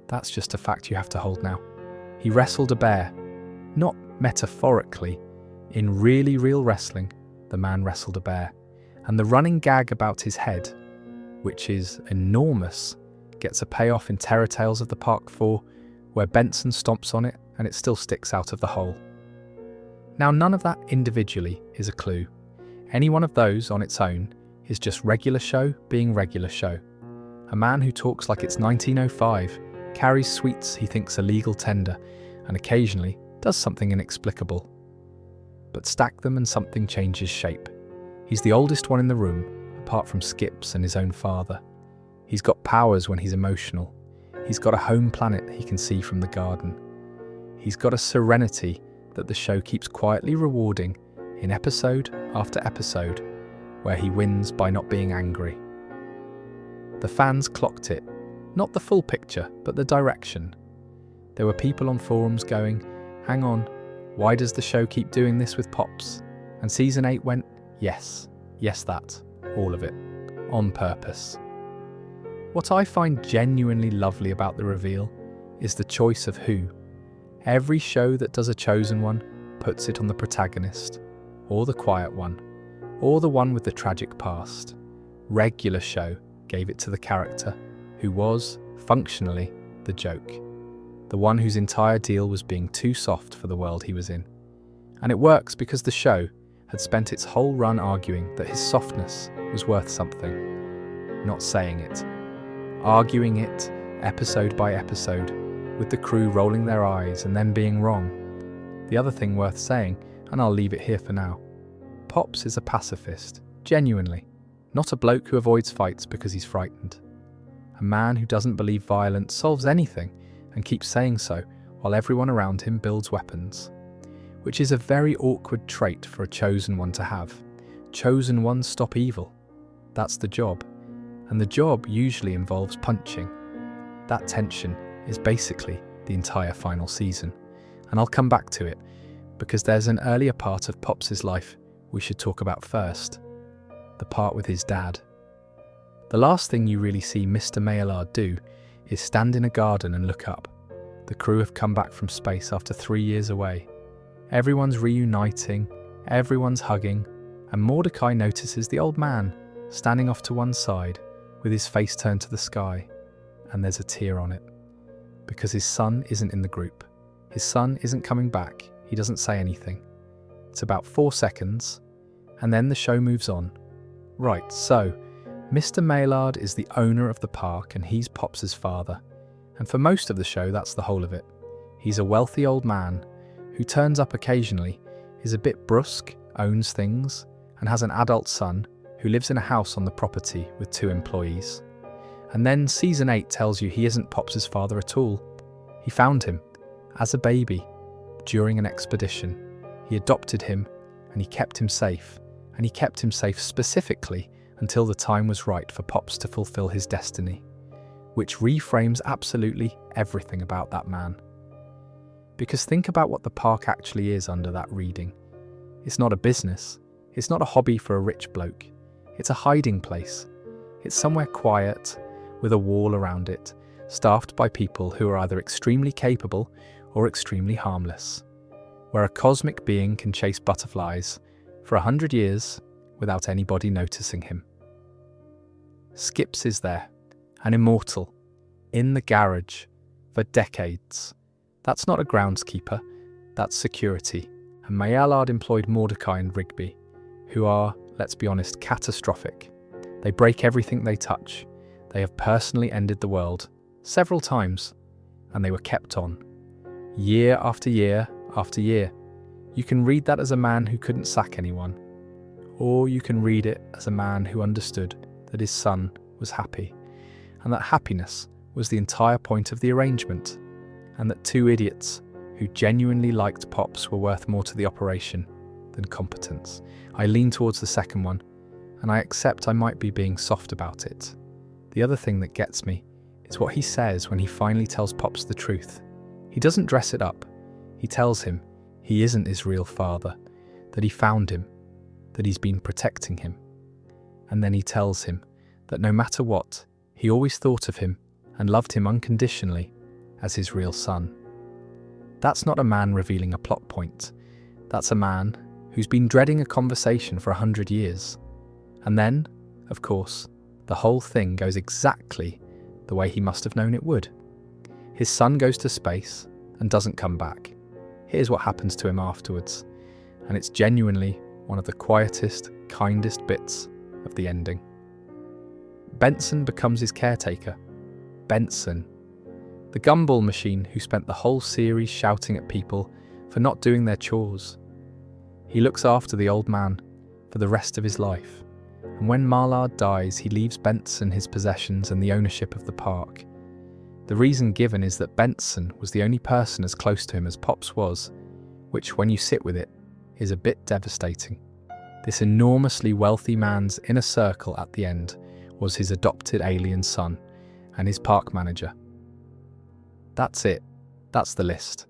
That's just a fact you have to hold now. He wrestled a bear, not metaphorically. In really real wrestling, the man wrestled a bear. And the running gag about his head, which is enormous, gets a payoff in Terror Tales of the Park 4, where Benson stomps on it and it still sticks out of the hole. Now, none of that individually is a clue. Any one of those on its own is just regular show being regular show. A man who talks like it's 1905, carries sweets he thinks are legal tender, and occasionally does something inexplicable. But stack them and something changes shape. He's the oldest one in the room, apart from Skips and his own father. He's got powers when he's emotional. He's got a home planet he can see from the garden. He's got a serenity that the show keeps quietly rewarding in episode after episode, where he wins by not being angry. The fans clocked it, not the full picture, but the direction. There were people on forums going, "Hang on, why does the show keep doing this with Pops?" And season 8 went, yes, that, all of it, on purpose. What I find genuinely lovely about the reveal is the choice of who. Every show that does a chosen one puts it on the protagonist, or the quiet one, or the one with the tragic past. Regular show gave it to the character who was, functionally, the joke. The one whose entire deal was being too soft for the world he was in. And it works because the show had spent its whole run arguing that his softness was worth something, not saying it. Arguing it, episode by episode, with the crew rolling their eyes and then being wrong. The other thing worth saying, and I'll leave it here for now, Pops is a pacifist, genuinely, not a bloke who avoids fights because he's frightened. A man who doesn't believe violence solves anything and keeps saying so while everyone around him builds weapons. Which is a very awkward trait for a chosen one to have. Chosen ones stop evil. That's the job. And the job usually involves punching. That tension is basically the entire final season. And I'll come back to it, because there's an earlier part of Pops' life we should talk about first. The part with his dad. The last thing you really see Mr. Maillard do is stand in a garden and look up. The crew have come back from space after 3 years away. Everyone's reuniting, everyone's hugging, and Mordecai notices the old man standing off to one side with his face turned to the sky, and there's a tear on it. Because his son isn't in the group. His son isn't coming back. He doesn't say anything. It's about 4 seconds, and then the show moves on. Right, so Mr. Maillard is the owner of the park and he's Pops' father. And for most of the show, that's the whole of it. He's a wealthy old man who turns up occasionally, is a bit brusque, owns things, and has an adult son who lives in a house on the property with 2 employees. And then season 8 tells you he isn't Pops' father at all. He found him, as a baby, during an expedition. He adopted him, and he kept him safe. And he kept him safe specifically until the time was right for Pops to fulfill his destiny. Which reframes absolutely everything about that man. Because think about what the park actually is under that reading. It's not a business. It's not a hobby for a rich bloke. It's a hiding place. It's somewhere quiet, with a wall around it, staffed by people who are either extremely capable or extremely harmless. Where a cosmic being can chase butterflies for 100 years without anybody noticing him. Skips is there, an immortal, in the garage, for decades. That's not a groundskeeper, that's security. And Maillard employed Mordecai and Rigby, who are, let's be honest, catastrophic. They break everything they touch. They have personally ended the world, several times, and they were kept on. Year after year after year. You can read that as a man who couldn't sack anyone. Or you can read it as a man who understood that his son was happy, and that happiness was the entire point of the arrangement, and that 2 idiots who genuinely liked Pops were worth more to the operation than competence. I lean towards the second one, and I accept I might be being soft about it. The other thing that gets me is what he says when he finally tells Pops the truth. He doesn't dress it up. He tells him he isn't his real father, that he found him, that he's been protecting him. And then he tells him that no matter what, he always thought of him and loved him unconditionally as his real son. That's not a man revealing a plot point. That's a man who's been dreading a conversation for 100 years. And then, of course, the whole thing goes exactly the way he must have known it would. His son goes to space and doesn't come back. Here's what happens to him afterwards, and it's genuinely one of the quietest, kindest bits of the ending. Benson becomes his caretaker. Benson, the gumball machine who spent the whole series shouting at people for not doing their chores. He looks after the old man for the rest of his life, and when Maillard dies, he leaves Benson his possessions and the ownership of the park. The reason given is that Benson was the only person as close to him as Pops was, which, when you sit with it, is a bit devastating. This enormously wealthy man's inner circle at the end was his adopted alien son and his park manager. That's it. That's the list.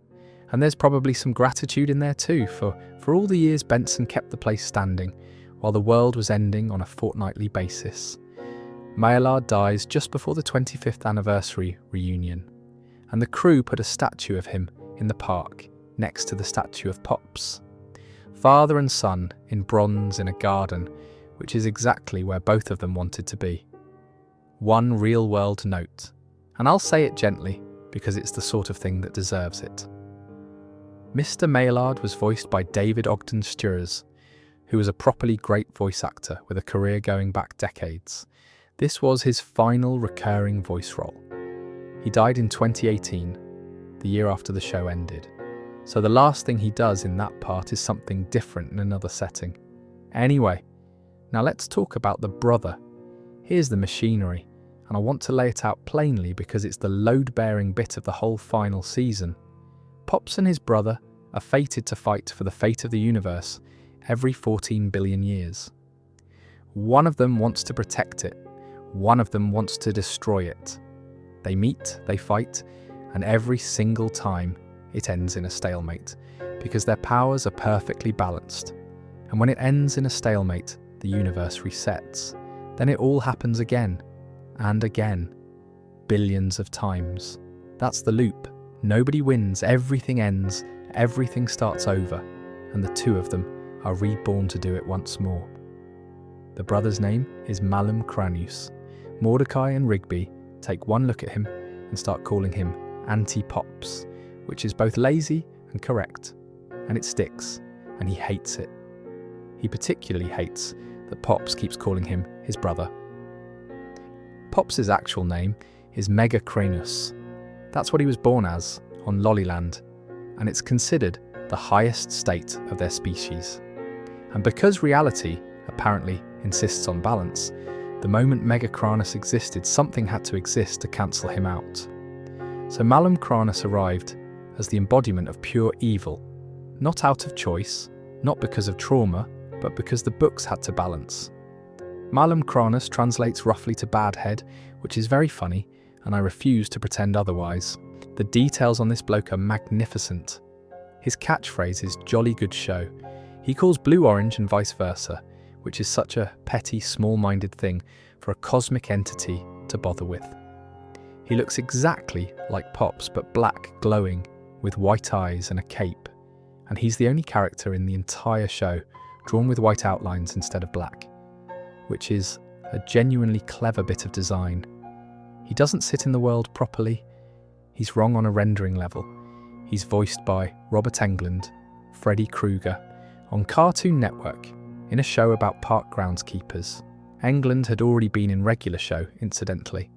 And there's probably some gratitude in there too for all the years Benson kept the place standing while the world was ending on a fortnightly basis. Maillard dies just before the 25th anniversary reunion, and the crew put a statue of him in the park next to the statue of Pops. Father and son in bronze in a garden, which is exactly where both of them wanted to be. One real-world note, and I'll say it gently because it's the sort of thing that deserves it. Mr. Maillard was voiced by David Ogden Stiers, who was a properly great voice actor with a career going back decades. This was his final recurring voice role. He died in 2018, the year after the show ended. So the last thing he does in that part is something different in another setting. Anyway, now let's talk about the brother. Here's the machinery, and I want to lay it out plainly because it's the load-bearing bit of the whole final season. Pops and his brother are fated to fight for the fate of the universe every 14 billion years. One of them wants to protect it, one of them wants to destroy it. They meet, they fight, and every single time it ends in a stalemate, because their powers are perfectly balanced. And when it ends in a stalemate, the universe resets. Then it all happens again, and again, billions of times. That's the loop. Nobody wins, everything ends, everything starts over, and the two of them are reborn to do it once more. The brother's name is Malum Cranius. Mordecai and Rigby take one look at him and start calling him Anti-Pops, which is both lazy and correct, and it sticks, and he hates it. He particularly hates that Pops keeps calling him his brother. Pops' actual name is Megacranus. That's what he was born as on Lollyland, and it's considered the highest state of their species. And because reality apparently insists on balance, the moment Megacranus existed, something had to exist to cancel him out. So Malum Cranus arrived as the embodiment of pure evil, not out of choice, not because of trauma, but because the books had to balance. Malum Cranus translates roughly to bad head, which is very funny, and I refuse to pretend otherwise. The details on this bloke are magnificent. His catchphrase is "jolly good show." He calls blue orange and vice versa, which is such a petty, small-minded thing for a cosmic entity to bother with. He looks exactly like Pops, but black, glowing, with white eyes and a cape, and he's the only character in the entire show drawn with white outlines instead of black, which is a genuinely clever bit of design. He doesn't sit in the world properly. He's wrong on a rendering level. He's voiced by Robert Englund, Freddy Krueger, on Cartoon Network in a show about park groundskeepers. Englund had already been in regular show, incidentally,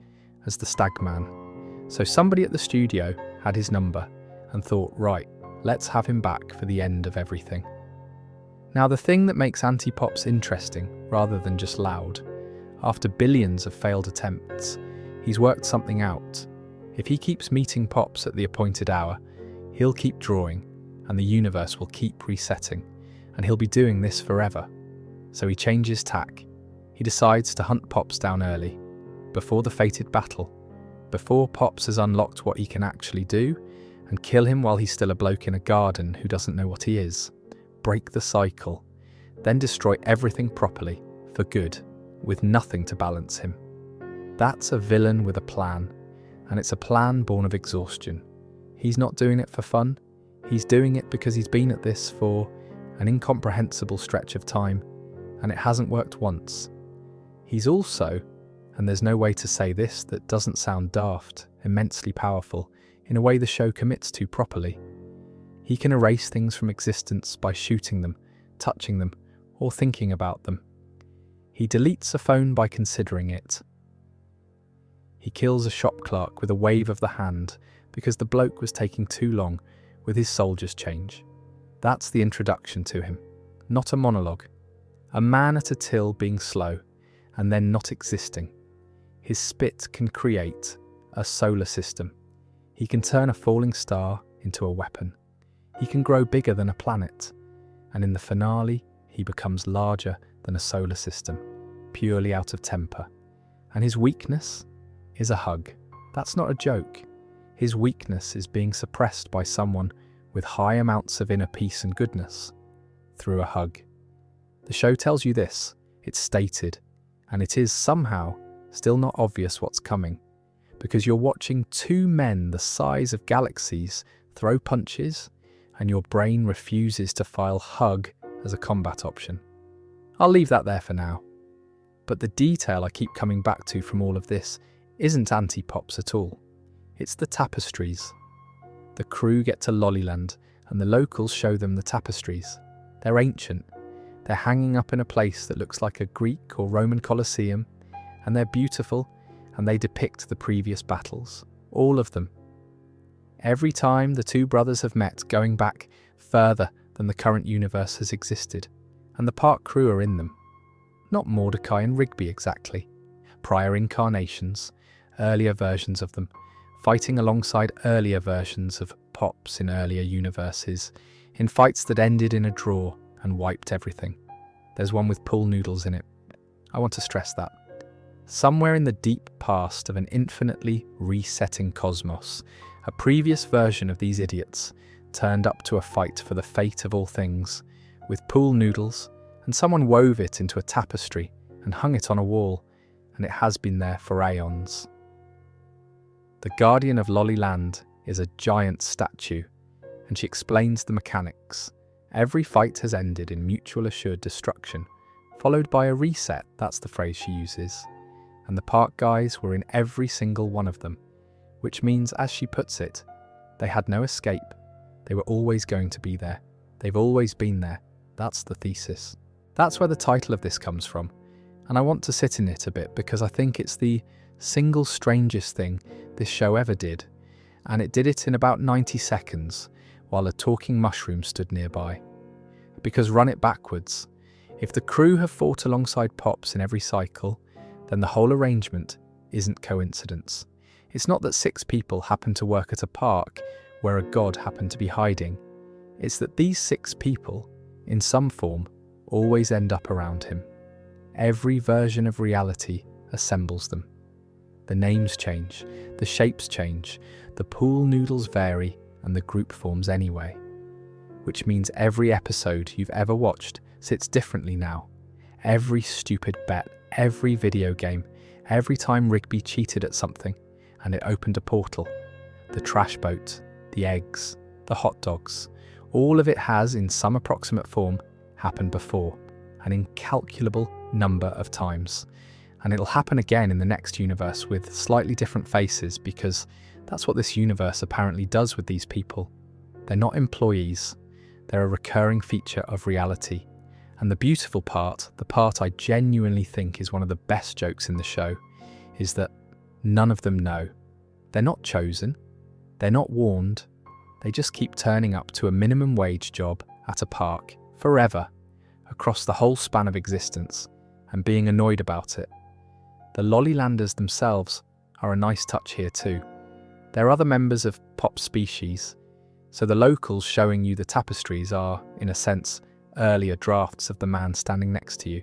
as the Stagman. So somebody at the studio had his number and thought, right, let's have him back for the end of everything. Now, the thing that makes Anti-Pops interesting, rather than just loud, after billions of failed attempts, he's worked something out. If he keeps meeting Pops at the appointed hour, he'll keep drawing, and the universe will keep resetting, and he'll be doing this forever. So he changes tack. He decides to hunt Pops down early, before the fated battle, before Pops has unlocked what he can actually do, and kill him while he's still a bloke in a garden who doesn't know what he is. Break the cycle, then destroy everything properly, for good, with nothing to balance him. That's a villain with a plan, and it's a plan born of exhaustion. He's not doing it for fun, he's doing it because he's been at this for an incomprehensible stretch of time, and it hasn't worked once. He's also, and there's no way to say this that doesn't sound daft, immensely powerful, in a way the show commits to properly. He can erase things from existence by shooting them, touching them, or thinking about them. He deletes a phone by considering it. He kills a shop clerk with a wave of the hand because the bloke was taking too long with his soldier's change. That's the introduction to him, not a monologue. A man at a till being slow, and then not existing. His spit can create a solar system. He can turn a falling star into a weapon. He can grow bigger than a planet, and in the finale, he becomes larger than a solar system, purely out of temper. And his weakness is a hug. That's not a joke. His weakness is being suppressed by someone with high amounts of inner peace and goodness through a hug. The show tells you this, it's stated, and it is somehow still not obvious what's coming, because you're watching two men the size of galaxies throw punches, and your brain refuses to file hug as a combat option. I'll leave that there for now. But the detail I keep coming back to from all of this isn't anti-pops at all. It's the tapestries. The crew get to Lollyland and the locals show them the tapestries. They're ancient. They're hanging up in a place that looks like a Greek or Roman Colosseum, and they're beautiful and they depict the previous battles. All of them. Every time the two brothers have met, going back further than the current universe has existed, and the park crew are in them. Not Mordecai and Rigby exactly. Prior incarnations, earlier versions of them, fighting alongside earlier versions of Pops in earlier universes, in fights that ended in a draw and wiped everything. There's one with pool noodles in it. I want to stress that. Somewhere in the deep past of an infinitely resetting cosmos, a previous version of these idiots turned up to a fight for the fate of all things, with pool noodles, and someone wove it into a tapestry and hung it on a wall, and it has been there for aeons. The Guardian of Lollyland is a giant statue, and she explains the mechanics. Every fight has ended in mutual assured destruction, followed by a reset, that's the phrase she uses, and the park guys were in every single one of them, which means, as she puts it, they had no escape. They were always going to be there. They've always been there. That's the thesis. That's where the title of this comes from, and I want to sit in it a bit because I think it's the single strangest thing this show ever did, and it did it in about 90 seconds while a talking mushroom stood nearby. Because run it backwards, if the crew have fought alongside Pops in every cycle, then the whole arrangement isn't coincidence. It's not that 6 people happen to work at a park where a god happened to be hiding. It's that these 6 people, in some form, always end up around him. Every version of reality assembles them. The names change, the shapes change, the pool noodles vary, and the group forms anyway. Which means every episode you've ever watched sits differently now. Every stupid bet, every video game, every time Rigby cheated at something and it opened a portal, the trash boat, the eggs, the hot dogs, all of it has, in some approximate form, happened before, an incalculable number of times. And it'll happen again in the next universe with slightly different faces, because that's what this universe apparently does with these people. They're not employees, they're a recurring feature of reality. And the beautiful part, the part I genuinely think is one of the best jokes in the show, is that none of them know. They're not chosen, they're not warned, they just keep turning up to a minimum wage job at a park, forever, across the whole span of existence, and being annoyed about it. The Lollylanders themselves are a nice touch here too. They're other members of Pop species, so the locals showing you the tapestries are, in a sense, earlier drafts of the man standing next to you.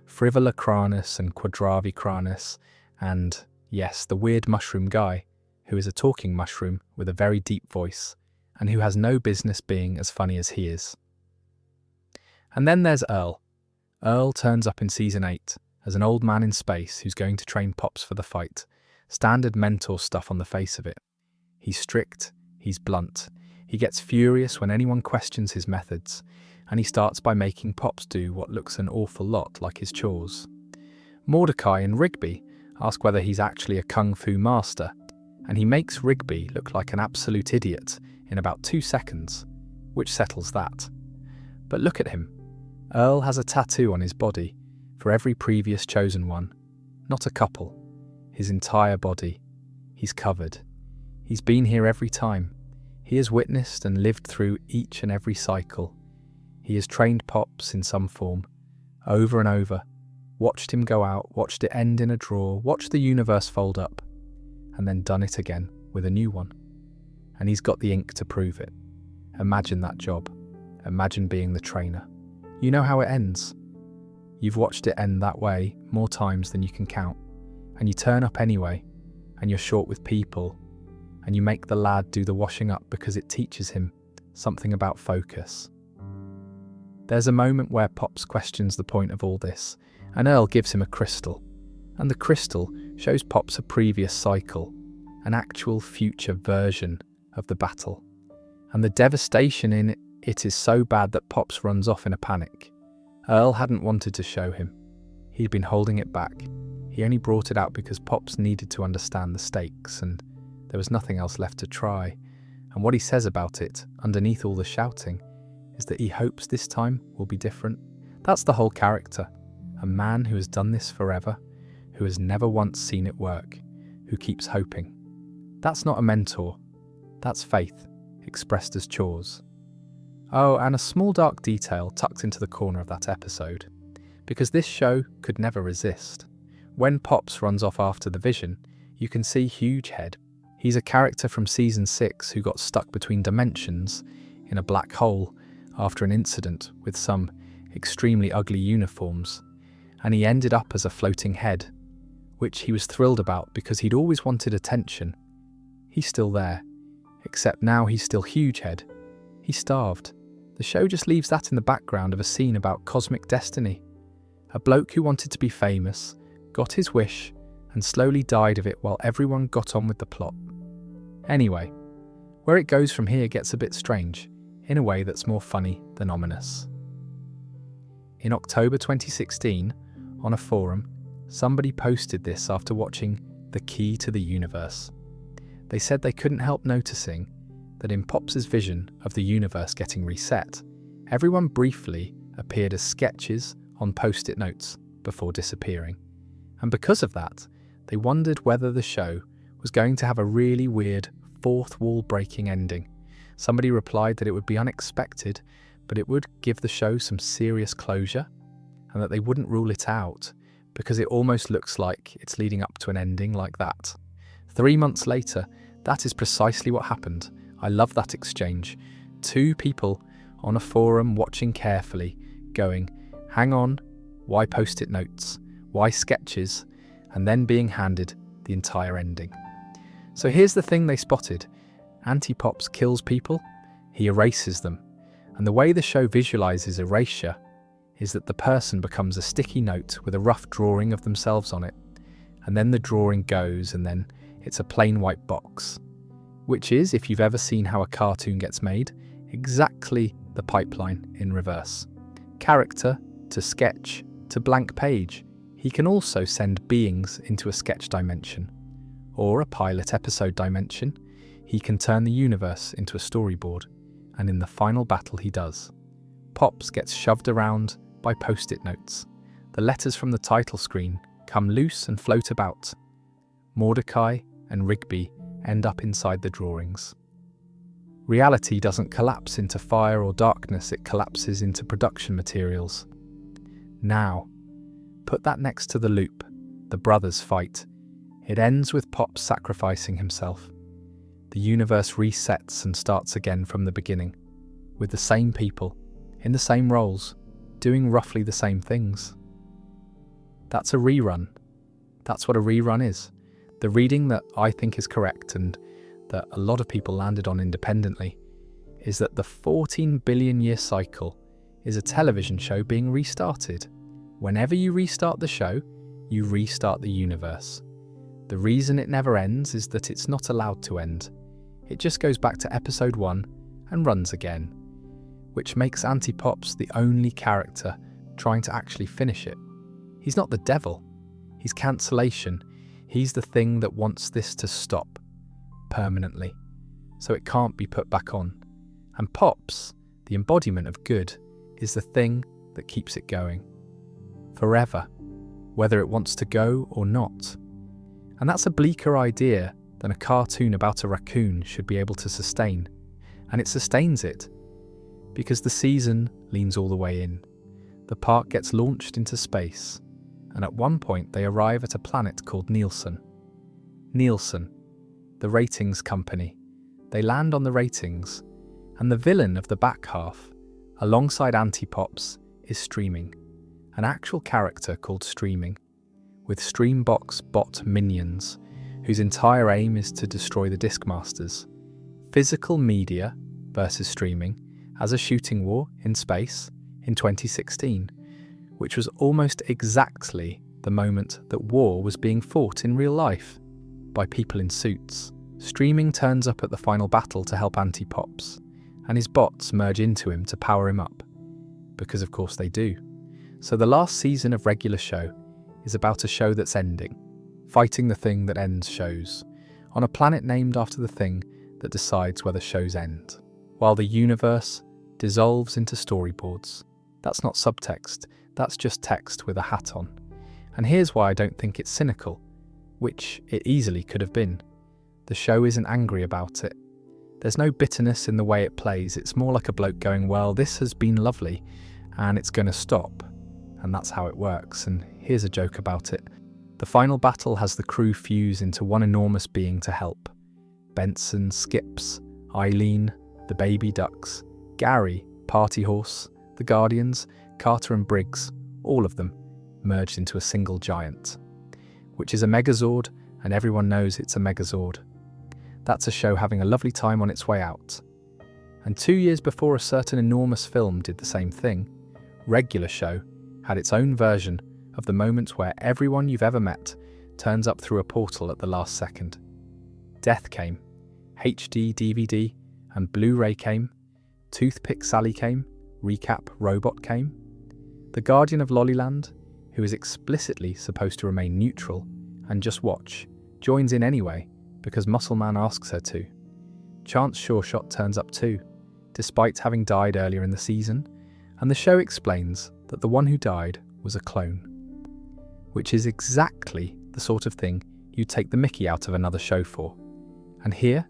Frivolocranus and Quadravicranus, and, yes, the weird mushroom guy, who is a talking mushroom with a very deep voice, and who has no business being as funny as he is. And then there's Earl. Earl turns up in Season 8 as an old man in space who's going to train Pops for the fight. Standard mentor stuff on the face of it. He's strict, he's blunt, he gets furious when anyone questions his methods, and he starts by making Pops do what looks an awful lot like his chores. Mordecai and Rigby ask whether he's actually a kung fu master, and he makes Rigby look like an absolute idiot in about 2 seconds, which settles that. But look at him. Earl has a tattoo on his body for every previous chosen one. Not a couple. His entire body. He's covered. He's been here every time. He has witnessed and lived through each and every cycle. He has trained Pops in some form, over and over, watched him go out, watched it end in a draw, watched the universe fold up, and then done it again with a new one. And he's got the ink to prove it. Imagine that job. Imagine being the trainer. You know how it ends. You've watched it end that way more times than you can count. And you turn up anyway, and you're short with people, and you make the lad do the washing up because it teaches him something about focus. There's a moment where Pops questions the point of all this, and Earl gives him a crystal, and the crystal shows Pops a previous cycle, an actual future version of the battle. And the devastation in it is so bad that Pops runs off in a panic. Earl hadn't wanted to show him. He'd been holding it back. He only brought it out because Pops needed to understand the stakes, and there was nothing else left to try. And what he says about it, underneath all the shouting, is that he hopes this time will be different. That's the whole character. A man who has done this forever, who has never once seen it work, who keeps hoping. That's not a mentor. That's faith, expressed as chores. Oh, and a small dark detail tucked into the corner of that episode, because this show could never resist. When Pops runs off after the vision, you can see Huge Head. He's a character from season 6 who got stuck between dimensions in a black hole after an incident with some extremely ugly uniforms, and he ended up as a floating head, which he was thrilled about because he'd always wanted attention. He's still there, except now he's still Huge Head. He's starved. The show just leaves that in the background of a scene about cosmic destiny. A bloke who wanted to be famous, got his wish, and slowly died of it while everyone got on with the plot. Anyway, where it goes from here gets a bit strange, in a way that's more funny than ominous. In October 2016, on a forum, somebody posted this after watching The Key to the Universe. They said they couldn't help noticing that in Pops' vision of the universe getting reset, everyone briefly appeared as sketches on post-it notes before disappearing. And because of that, they wondered whether the show was going to have a really weird fourth wall breaking ending. Somebody replied that it would be unexpected, but it would give the show some serious closure, and that they wouldn't rule it out because it almost looks like it's leading up to an ending like that. 3 months later, that is precisely what happened. I love that exchange. 2 people on a forum watching carefully, going, hang on, why post-it notes? Why sketches? And then being handed the entire ending. So here's the thing they spotted. Anti-Pops kills people, he erases them. And the way the show visualizes erasure is that the person becomes a sticky note with a rough drawing of themselves on it. And then the drawing goes, and then it's a plain white box. Which is, if you've ever seen how a cartoon gets made, exactly the pipeline in reverse. Character to sketch to blank page. He can also send beings into a sketch dimension, or a pilot episode dimension. He can turn the universe into a storyboard, and in the final battle he does. Pops gets shoved around by post-it notes. The letters from the title screen come loose and float about. Mordecai and Rigby end up inside the drawings. Reality doesn't collapse into fire or darkness, it collapses into production materials. Now, put that next to the loop, the brothers fight. It ends with Pops sacrificing himself. The universe resets and starts again from the beginning, with the same people, in the same roles, doing roughly the same things. That's a rerun. That's what a rerun is. The reading that I think is correct, and that a lot of people landed on independently, is that the 14 billion year cycle is a television show being restarted. Whenever you restart the show, you restart the universe. The reason it never ends is that it's not allowed to end. It just goes back to episode 1 and runs again, which makes Anti-Pops the only character trying to actually finish it. He's not the devil. He's cancellation. He's the thing that wants this to stop permanently, so it can't be put back on. And Pops, the embodiment of good, is the thing that keeps it going. Forever, whether it wants to go or not. And that's a bleaker idea than a cartoon about a raccoon should be able to sustain. And it sustains it, because the season leans all the way in. The park gets launched into space, and at one point they arrive at a planet called Nielsen. Nielsen, the ratings company. They land on the ratings, And the villain of the back half, alongside Antipops, is Streaming, an actual character called Streaming, with Streambox bot minions, whose entire aim is to destroy the Discmasters. Physical media versus streaming as a shooting war in space in 2016, which was almost exactly the moment that war was being fought in real life by people in suits. Streaming turns up at the final battle to help Antipops, and his bots merge into him to power him up, because of course they do. So the last season of regular show is about a show that's ending, fighting the thing that ends shows, on a planet named after the thing that decides whether shows end, while the universe dissolves into storyboards. That's not subtext, that's just text with a hat on. And here's why I don't think it's cynical, which it easily could have been. The show isn't angry about it. There's no bitterness in the way it plays, it's more like a bloke going, well, this has been lovely, and it's going to stop. And that's how it works, and here's a joke about it. The final battle has the crew fuse into one enormous being to help. Benson, Skips, Eileen, the baby ducks, Gary, Party Horse, the Guardians, Carter and Briggs, all of them merged into a single giant, which is a Megazord, and everyone knows it's a Megazord. That's a show having a lovely time on its way out. And 2 years before a certain enormous film did the same thing, Regular Show had its own version of the moment where everyone you've ever met turns up through a portal at the last second. Death came, HD, DVD, and Blu-ray came, Toothpick Sally came, Recap Robot came. The Guardian of Lollyland, who is explicitly supposed to remain neutral and just watch, joins in anyway because Muscleman asks her to. Chance Sure Shot turns up too, despite having died earlier in the season, and the show explains that the one who died was a clone, which is exactly the sort of thing you'd take the mickey out of another show for. And here,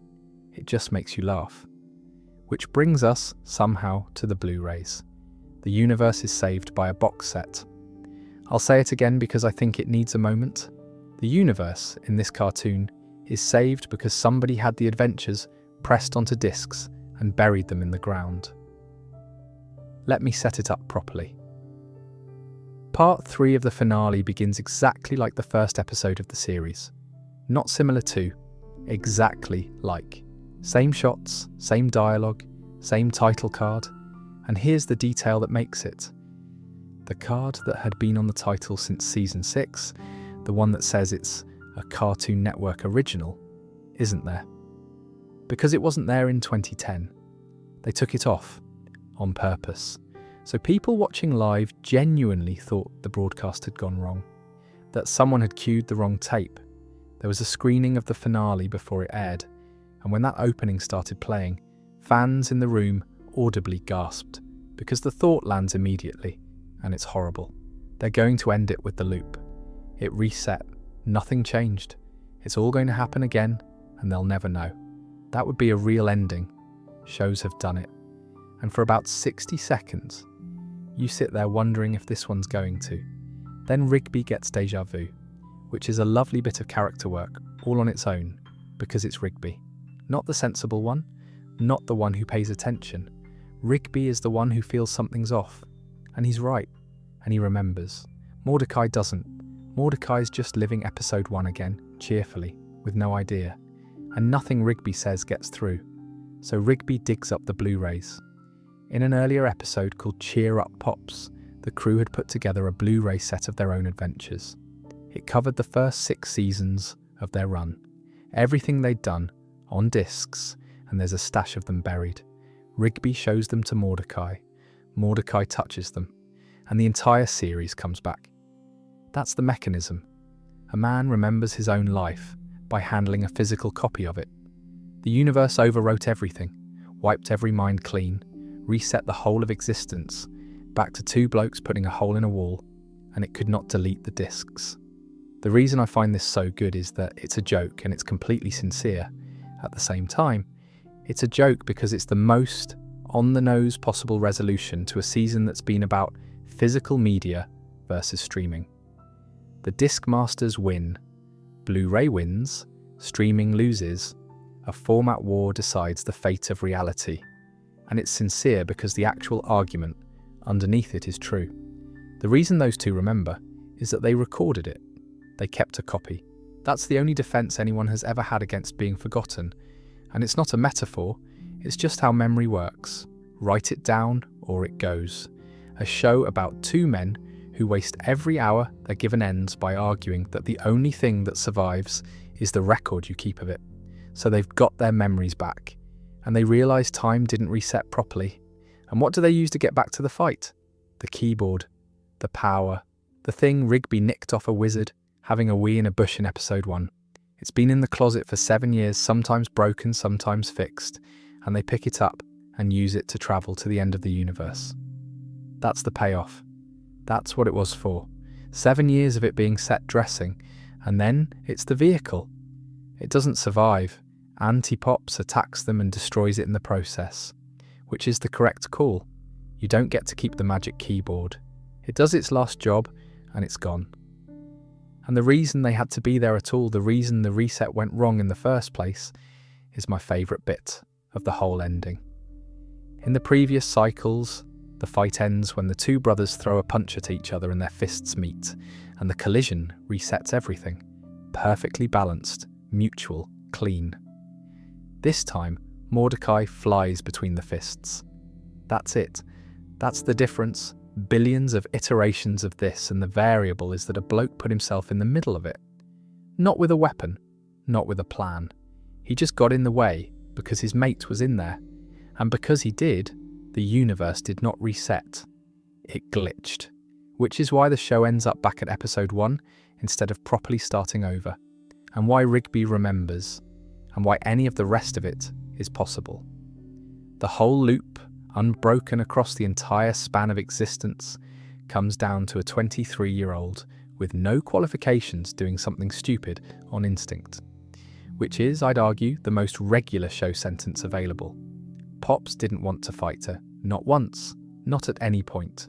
it just makes you laugh. Which brings us, somehow, to the Blu-rays. The universe is saved by a box set. I'll say it again because I think it needs a moment. The universe, in this cartoon, is saved because somebody had the adventures pressed onto discs and buried them in the ground. Let me set it up properly. Part 3 of the finale begins exactly like the first episode of the series. Not similar to, exactly like. Same shots, same dialogue, same title card, and here's the detail that makes it. The card that had been on the title since season 6, the one that says it's a Cartoon Network original, isn't there. Because it wasn't there in 2010. They took it off, on purpose. So people watching live genuinely thought the broadcast had gone wrong, that someone had cued the wrong tape. There was a screening of the finale before it aired, and when that opening started playing, fans in the room audibly gasped, because the thought lands immediately, and it's horrible. They're going to end it with the loop. It reset, nothing changed. It's all going to happen again, and they'll never know. That would be a real ending. Shows have done it. And for about 60 seconds, you sit there wondering if this one's going to. Then Rigby gets deja vu, which is a lovely bit of character work, all on its own, because it's Rigby. Not the sensible one, not the one who pays attention. Rigby is the one who feels something's off. And he's right, and he remembers. Mordecai doesn't. Mordecai's just living episode 1 again, cheerfully, with no idea. And nothing Rigby says gets through. So Rigby digs up the Blu-rays. In an earlier episode called Cheer Up Pops, the crew had put together a Blu-ray set of their own adventures. It covered the first 6 seasons of their run. Everything they'd done, on discs, and there's a stash of them buried. Rigby shows them to Mordecai. Mordecai touches them, and the entire series comes back. That's the mechanism. A man remembers his own life by handling a physical copy of it. The universe overwrote everything, wiped every mind clean, reset the whole of existence, back to 2 blokes putting a hole in a wall, and it could not delete the discs. The reason I find this so good is that it's a joke and it's completely sincere. At the same time, it's a joke because it's the most on-the-nose possible resolution to a season that's been about physical media versus streaming. The Discmasters win, Blu-ray wins, streaming loses, a format war decides the fate of reality. and it's sincere because the actual argument underneath it is true. The reason those two remember is that they recorded it. They kept a copy. That's the only defense anyone has ever had against being forgotten. And it's not a metaphor, it's just how memory works. Write it down or it goes. A show about two men who waste every hour their given ends by arguing that the only thing that survives is the record you keep of it. So they've got their memories back, and they realise time didn't reset properly. And what do they use to get back to the fight? The keyboard, the power, the thing Rigby nicked off a wizard having a wee in a bush in episode 1. It's been in the closet for 7 years, sometimes broken, sometimes fixed, and they pick it up and use it to travel to the end of the universe. That's the payoff. That's what it was for. 7 years of it being set dressing, and then it's the vehicle. It doesn't survive. Anti-Pops attacks them and destroys it in the process, which is the correct call. You don't get to keep the magic keyboard. It does its last job, and it's gone. And the reason they had to be there at all, the reason the reset went wrong in the first place, is my favourite bit of the whole ending. In the previous cycles, the fight ends when the two brothers throw a punch at each other and their fists meet, and the collision resets everything. Perfectly balanced, mutual, clean. This time, Mordecai flies between the fists. That's it. That's the difference. Billions of iterations of this, and the variable is that a bloke put himself in the middle of it. Not with a weapon, not with a plan. He just got in the way because his mate was in there. And because he did, the universe did not reset. It glitched. Which is why the show ends up back at episode 1 instead of properly starting over. And why Rigby remembers. And why any of the rest of it is possible. The whole loop, unbroken across the entire span of existence, comes down to a 23-year-old with no qualifications doing something stupid on instinct. Which is, I'd argue, the most regular show sentence available. Pops didn't want to fight her, not once, not at any point.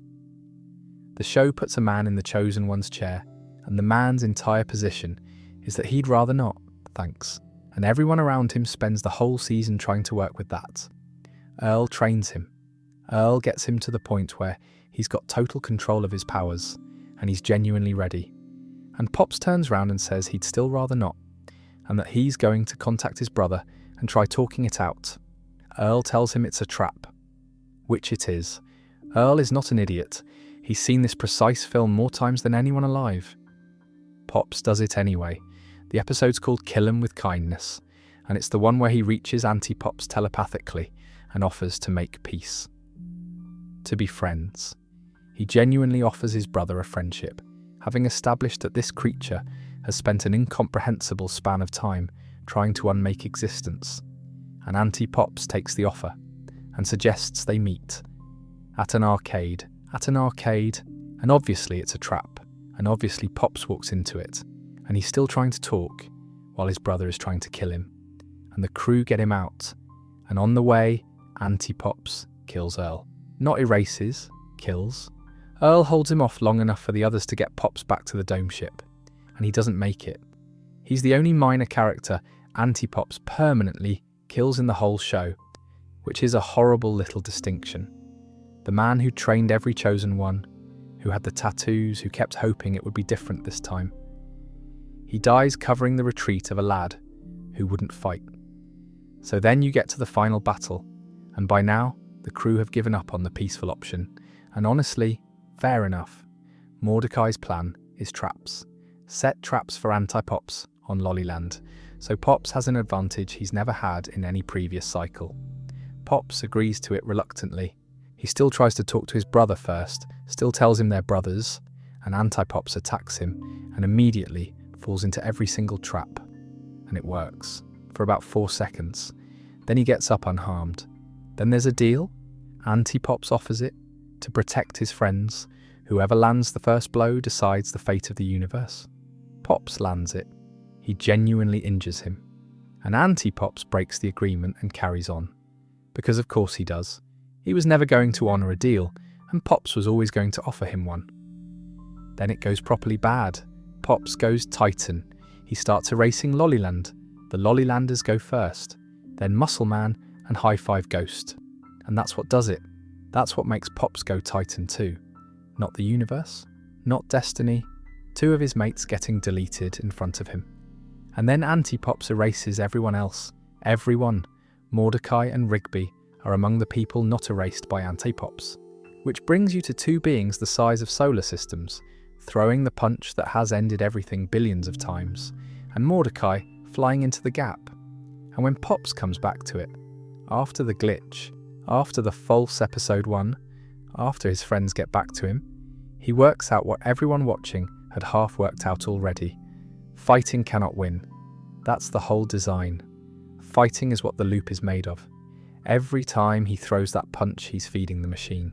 The show puts a man in the chosen one's chair, and the man's entire position is that he'd rather not, thanks. And everyone around him spends the whole season trying to work with that. Earl trains him. Earl gets him to the point where he's got total control of his powers, and he's genuinely ready. And Pops turns round and says he'd still rather not, and that he's going to contact his brother and try talking it out. Earl tells him it's a trap. Which it is. Earl is not an idiot. He's seen this precise film more times than anyone alive. Pops does it anyway. The episode's called Kill 'Em with Kindness, and it's the one where he reaches Anti-Pops telepathically and offers to make peace. To be friends. He genuinely offers his brother a friendship, having established that this creature has spent an incomprehensible span of time trying to unmake existence. And Anti-Pops takes the offer and suggests they meet at an arcade, and obviously it's a trap, and obviously Pops walks into it, and he's still trying to talk while his brother is trying to kill him, and the crew get him out, and on the way, Anti-Pops kills Earl. Not erases, kills. Earl holds him off long enough for the others to get Pops back to the dome ship, and he doesn't make it. He's the only minor character Anti-Pops permanently kills in the whole show, which is a horrible little distinction. The man who trained every chosen one, who had the tattoos, who kept hoping it would be different this time. He dies covering the retreat of a lad who wouldn't fight. So then you get to the final battle, and by now, the crew have given up on the peaceful option, and honestly, fair enough. Mordecai's plan is traps. Set traps for Anti-Pops on Lollyland, so Pops has an advantage he's never had in any previous cycle. Pops agrees to it reluctantly. He still tries to talk to his brother first, still tells him they're brothers, and Anti-Pops attacks him, and immediately falls into every single trap. And it works, for about 4 seconds. Then he gets up unharmed. Then there's a deal. Anti-Pops offers it, to protect his friends. Whoever lands the first blow decides the fate of the universe. Pops lands it. He genuinely injures him. And Anti-Pops breaks the agreement and carries on. Because of course he does. He was never going to honour a deal, and Pops was always going to offer him one. Then it goes properly bad. Pops goes Titan. He starts erasing Lollyland. The Lollylanders go first, then Muscle Man and High Five Ghost. And that's what does it. That's what makes Pops go Titan 2. Not the universe, not destiny, 2 of his mates getting deleted in front of him. And then Anti-Pops erases everyone else. Everyone. Mordecai and Rigby are among the people not erased by Anti-Pops. Which brings you to 2 beings the size of solar systems, throwing the punch that has ended everything billions of times, and Mordecai flying into the gap. And when Pops comes back to it, after the glitch, after the false episode 1, after his friends get back to him, he works out what everyone watching had half worked out already. Fighting cannot win. That's the whole design. Fighting is what the loop is made of. Every time he throws that punch, he's feeding the machine.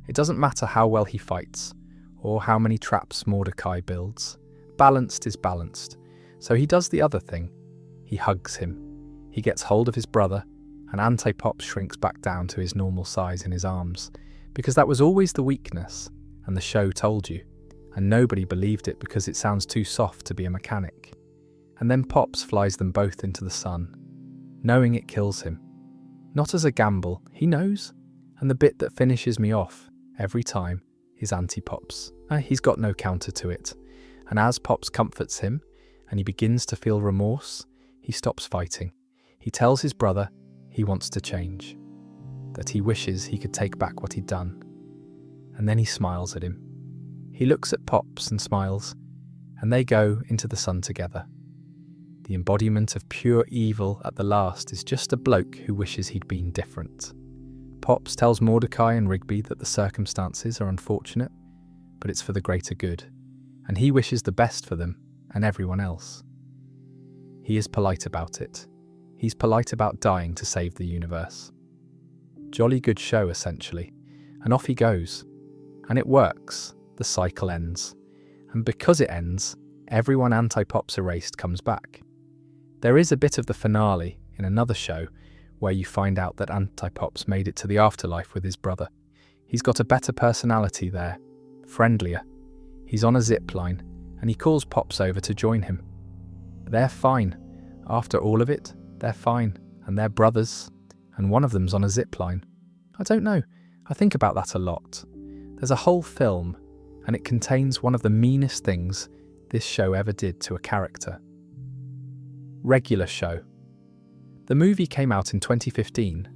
It doesn't matter how well he fights, or how many traps Mordecai builds. Balanced is balanced. So he does the other thing. He hugs him. He gets hold of his brother, and Anti-Pops shrinks back down to his normal size in his arms, because that was always the weakness, and the show told you, and nobody believed it because it sounds too soft to be a mechanic. And then Pops flies them both into the sun, knowing it kills him. Not as a gamble, he knows, and the bit that finishes me off every time is Anti-Pops. He's got no counter to it, and as Pops comforts him, and he begins to feel remorse, he stops fighting. He tells his brother he wants to change, that he wishes he could take back what he'd done. And then he smiles at him. He looks at Pops and smiles, and they go into the sun together. The embodiment of pure evil at the last is just a bloke who wishes he'd been different. Pops tells Mordecai and Rigby that the circumstances are unfortunate, but it's for the greater good, and he wishes the best for them and everyone else. He is polite about it. He's polite about dying to save the universe. Jolly good show, essentially. And off he goes. And it works. The cycle ends. And because it ends, everyone Anti-Pops erased comes back. There is a bit of the finale in another show where you find out that Anti-Pops made it to the afterlife with his brother. He's got a better personality there, friendlier. He's on a zip line, and he calls Pops over to join him. They're fine. After all of it, they're fine, and they're brothers, and one of them's on a zip line. I don't know, I think about that a lot. There's a whole film, and it contains one of the meanest things this show ever did to a character. Regular show. The movie came out in 2015,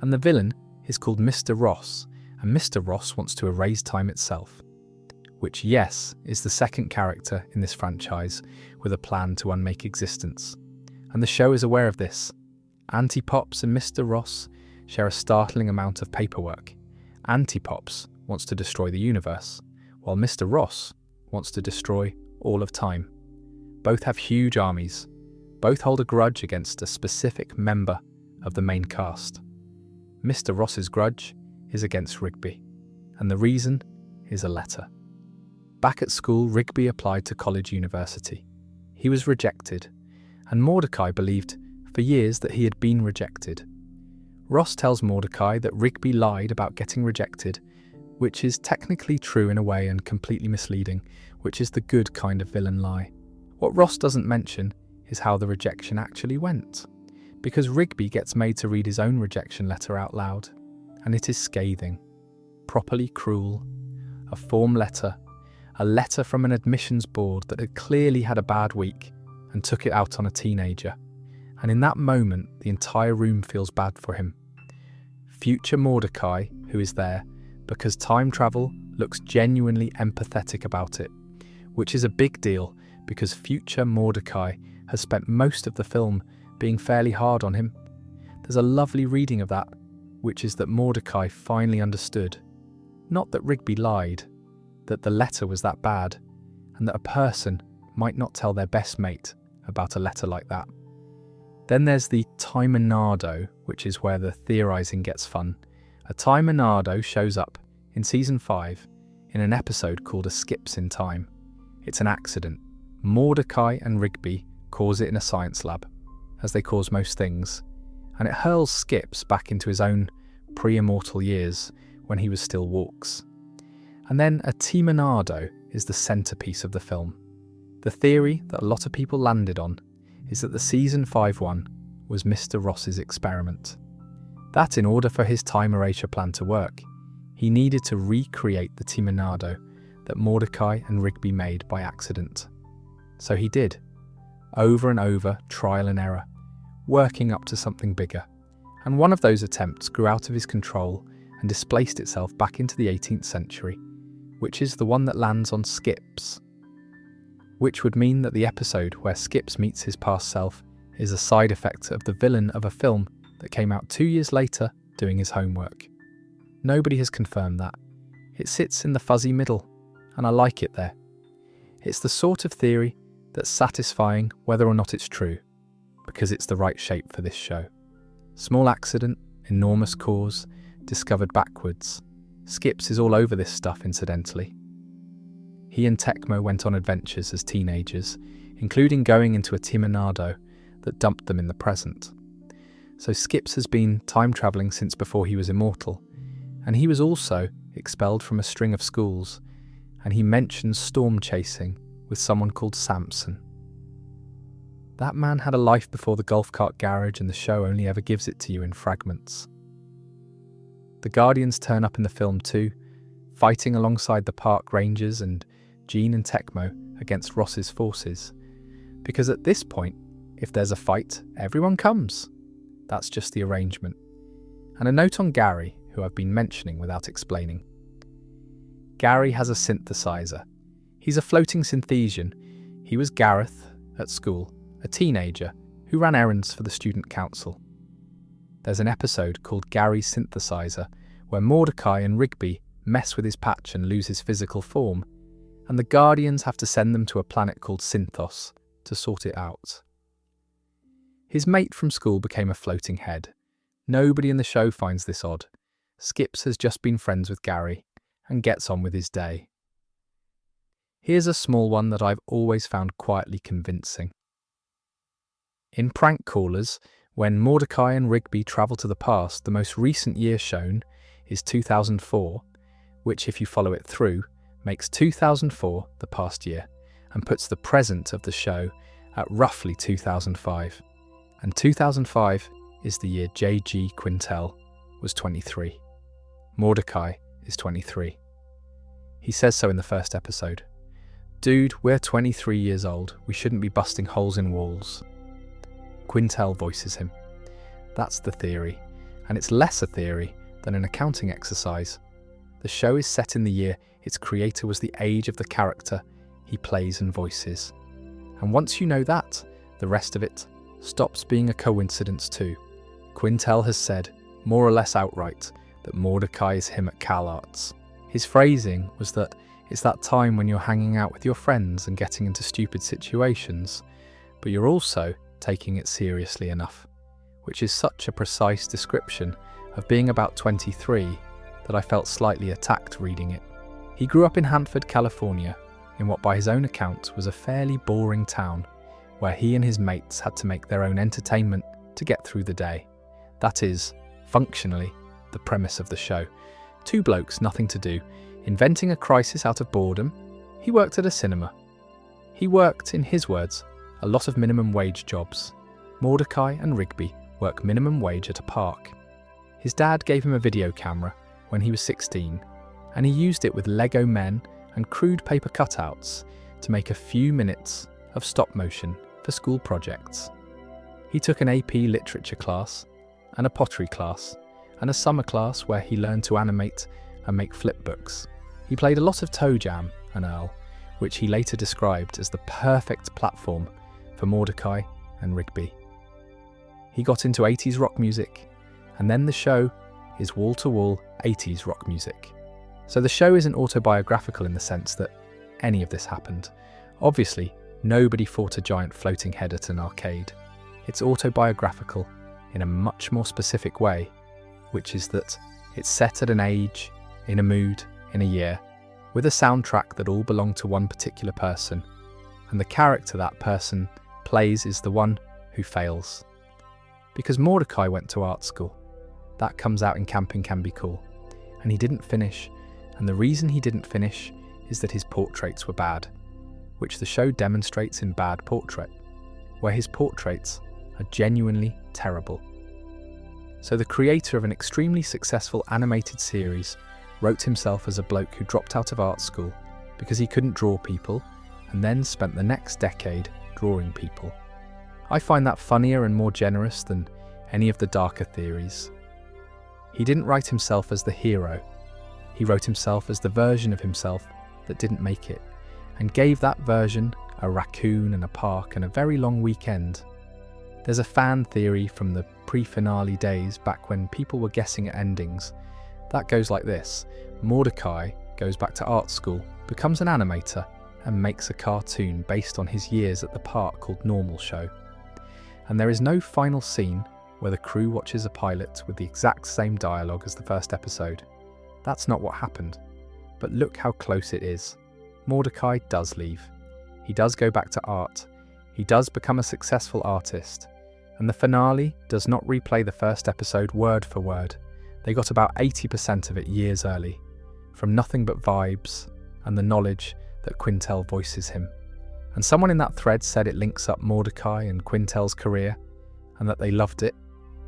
and the villain is called Mr. Ross, and Mr. Ross wants to erase time itself. Which, yes, is the second character in this franchise with a plan to unmake existence. And the show is aware of this. Anti-Pops and Mr. Ross share a startling amount of paperwork. Anti-Pops wants to destroy the universe, while Mr. Ross wants to destroy all of time. Both have huge armies. Both hold a grudge against a specific member of the main cast. Mr. Ross's grudge is against Rigby, and the reason is a letter. Back at school, Rigby applied to college university. He was rejected, and Mordecai believed for years that he had been rejected. Ross tells Mordecai that Rigby lied about getting rejected, which is technically true in a way and completely misleading, which is the good kind of villain lie. What Ross doesn't mention is how the rejection actually went, because Rigby gets made to read his own rejection letter out loud, and it is scathing, properly cruel, a form letter, a letter from an admissions board that had clearly had a bad week and took it out on a teenager. And in that moment, the entire room feels bad for him. Future Mordecai, who is there, because time travel looks genuinely empathetic about it, which is a big deal because future Mordecai has spent most of the film being fairly hard on him. There's a lovely reading of that, which is that Mordecai finally understood, not that Rigby lied, that the letter was that bad, and that a person might not tell their best mate about a letter like that. Then there's the Timonado, which is where the theorizing gets fun. A Timonado shows up in season 5 in an episode called A Skips in Time. It's an accident. Mordecai and Rigby cause it in a science lab, as they cause most things, and it hurls Skips back into his own pre-immortal years when he was still walks. And then a Timonado is the centerpiece of the film. The theory that a lot of people landed on is that the season 5 one was Mr. Ross's experiment. that in order for his time erasure plan to work, he needed to recreate the timonado that Mordecai and Rigby made by accident. So he did, over and over, trial and error, working up to something bigger. And one of those attempts grew out of his control and displaced itself back into the 18th century, which is the one that lands on Skips. Which would mean that the episode where Skips meets his past self is a side effect of the villain of a film that came out 2 years later doing his homework. Nobody has confirmed that. It sits in the fuzzy middle, and I like it there. It's the sort of theory that's satisfying whether or not it's true, because it's the right shape for this show. Small accident, enormous cause, discovered backwards. Skips is all over this stuff, incidentally. He and Tecmo went on adventures as teenagers, including going into a timonado that dumped them in the present. So Skips has been time-travelling since before he was immortal, and he was also expelled from a string of schools, and he mentions storm chasing with someone called Samson. That man had a life before the golf cart garage, and the show only ever gives it to you in fragments. The Guardians turn up in the film too, fighting alongside the park rangers and Gene and Tecmo against Ross's forces. Because at this point, if there's a fight, everyone comes. That's just the arrangement. And a note on Gary, who I've been mentioning without explaining. Gary has a synthesizer. He's a floating synthesian. He was Gareth at school, a teenager who ran errands for the student council. There's an episode called Gary's Synthesizer where Mordecai and Rigby mess with his patch and lose his physical form, and the Guardians have to send them to a planet called Synthos to sort it out. His mate from school became a floating head. Nobody in the show finds this odd. Skips has just been friends with Gary and gets on with his day. Here's a small one that I've always found quietly convincing. In Prank Callers, when Mordecai and Rigby travel to the past, the most recent year shown is 2004, which, if you follow it through, makes 2004 the past year and puts the present of the show at roughly 2005. And 2005 is the year J.G. Quintel was 23. Mordecai is 23. He says so in the first episode. Dude, we're 23 years old. We shouldn't be busting holes in walls. Quintel voices him. That's the theory, and it's less a theory than an accounting exercise. The show is set in the year its creator was the age of the character he plays and voices. And once you know that, the rest of it stops being a coincidence too. Quintel has said, more or less outright, that Mordecai is him at CalArts. His phrasing was that it's that time when you're hanging out with your friends and getting into stupid situations, but you're also taking it seriously enough, which is such a precise description of being about 23 that I felt slightly attacked reading it. He grew up in Hanford, California, in what by his own account was a fairly boring town, where he and his mates had to make their own entertainment to get through the day. That is, functionally, the premise of the show. Two blokes, nothing to do, inventing a crisis out of boredom. He worked at a cinema. He worked, in his words, a lot of minimum wage jobs. Mordecai and Rigby work minimum wage at a park. His dad gave him a video camera when he was 16, and he used it with Lego men and crude paper cutouts to make a few minutes of stop motion for school projects. He took an AP literature class, and a pottery class, and a summer class where he learned to animate and make flip books. He played a lot of Toe Jam and Earl, which he later described as the perfect platform for Mordecai and Rigby. He got into 80s rock music, and then the show is wall-to-wall 80s rock music. So the show isn't autobiographical in the sense that any of this happened. Obviously, nobody fought a giant floating head at an arcade. It's autobiographical in a much more specific way, which is that it's set at an age, in a mood, in a year, with a soundtrack that all belong to one particular person, and the character that person plays is the one who fails. Because Mordecai went to art school. That comes out in Camping Can Be Cool. And he didn't finish, and the reason he didn't finish is that his portraits were bad, which the show demonstrates in Bad Portrait, where his portraits are genuinely terrible. So the creator of an extremely successful animated series wrote himself as a bloke who dropped out of art school because he couldn't draw people, and then spent the next decade drawing people. I find that funnier and more generous than any of the darker theories. He didn't write himself as the hero. He wrote himself as the version of himself that didn't make it, and gave that version a raccoon and a park and a very long weekend. There's a fan theory from the pre-finale days back when people were guessing at endings. That goes like this. Mordecai goes back to art school, becomes an animator, and makes a cartoon based on his years at the park called Normal Show. And there is no final scene where the crew watches a pilot with the exact same dialogue as the first episode. That's not what happened. But look how close it is. Mordecai does leave. He does go back to art. He does become a successful artist. And the finale does not replay the first episode word for word. They got about 80% of it years early, from nothing but vibes and the knowledge that Quintel voices him. And someone in that thread said it links up Mordecai and Quintel's career, and that they loved it.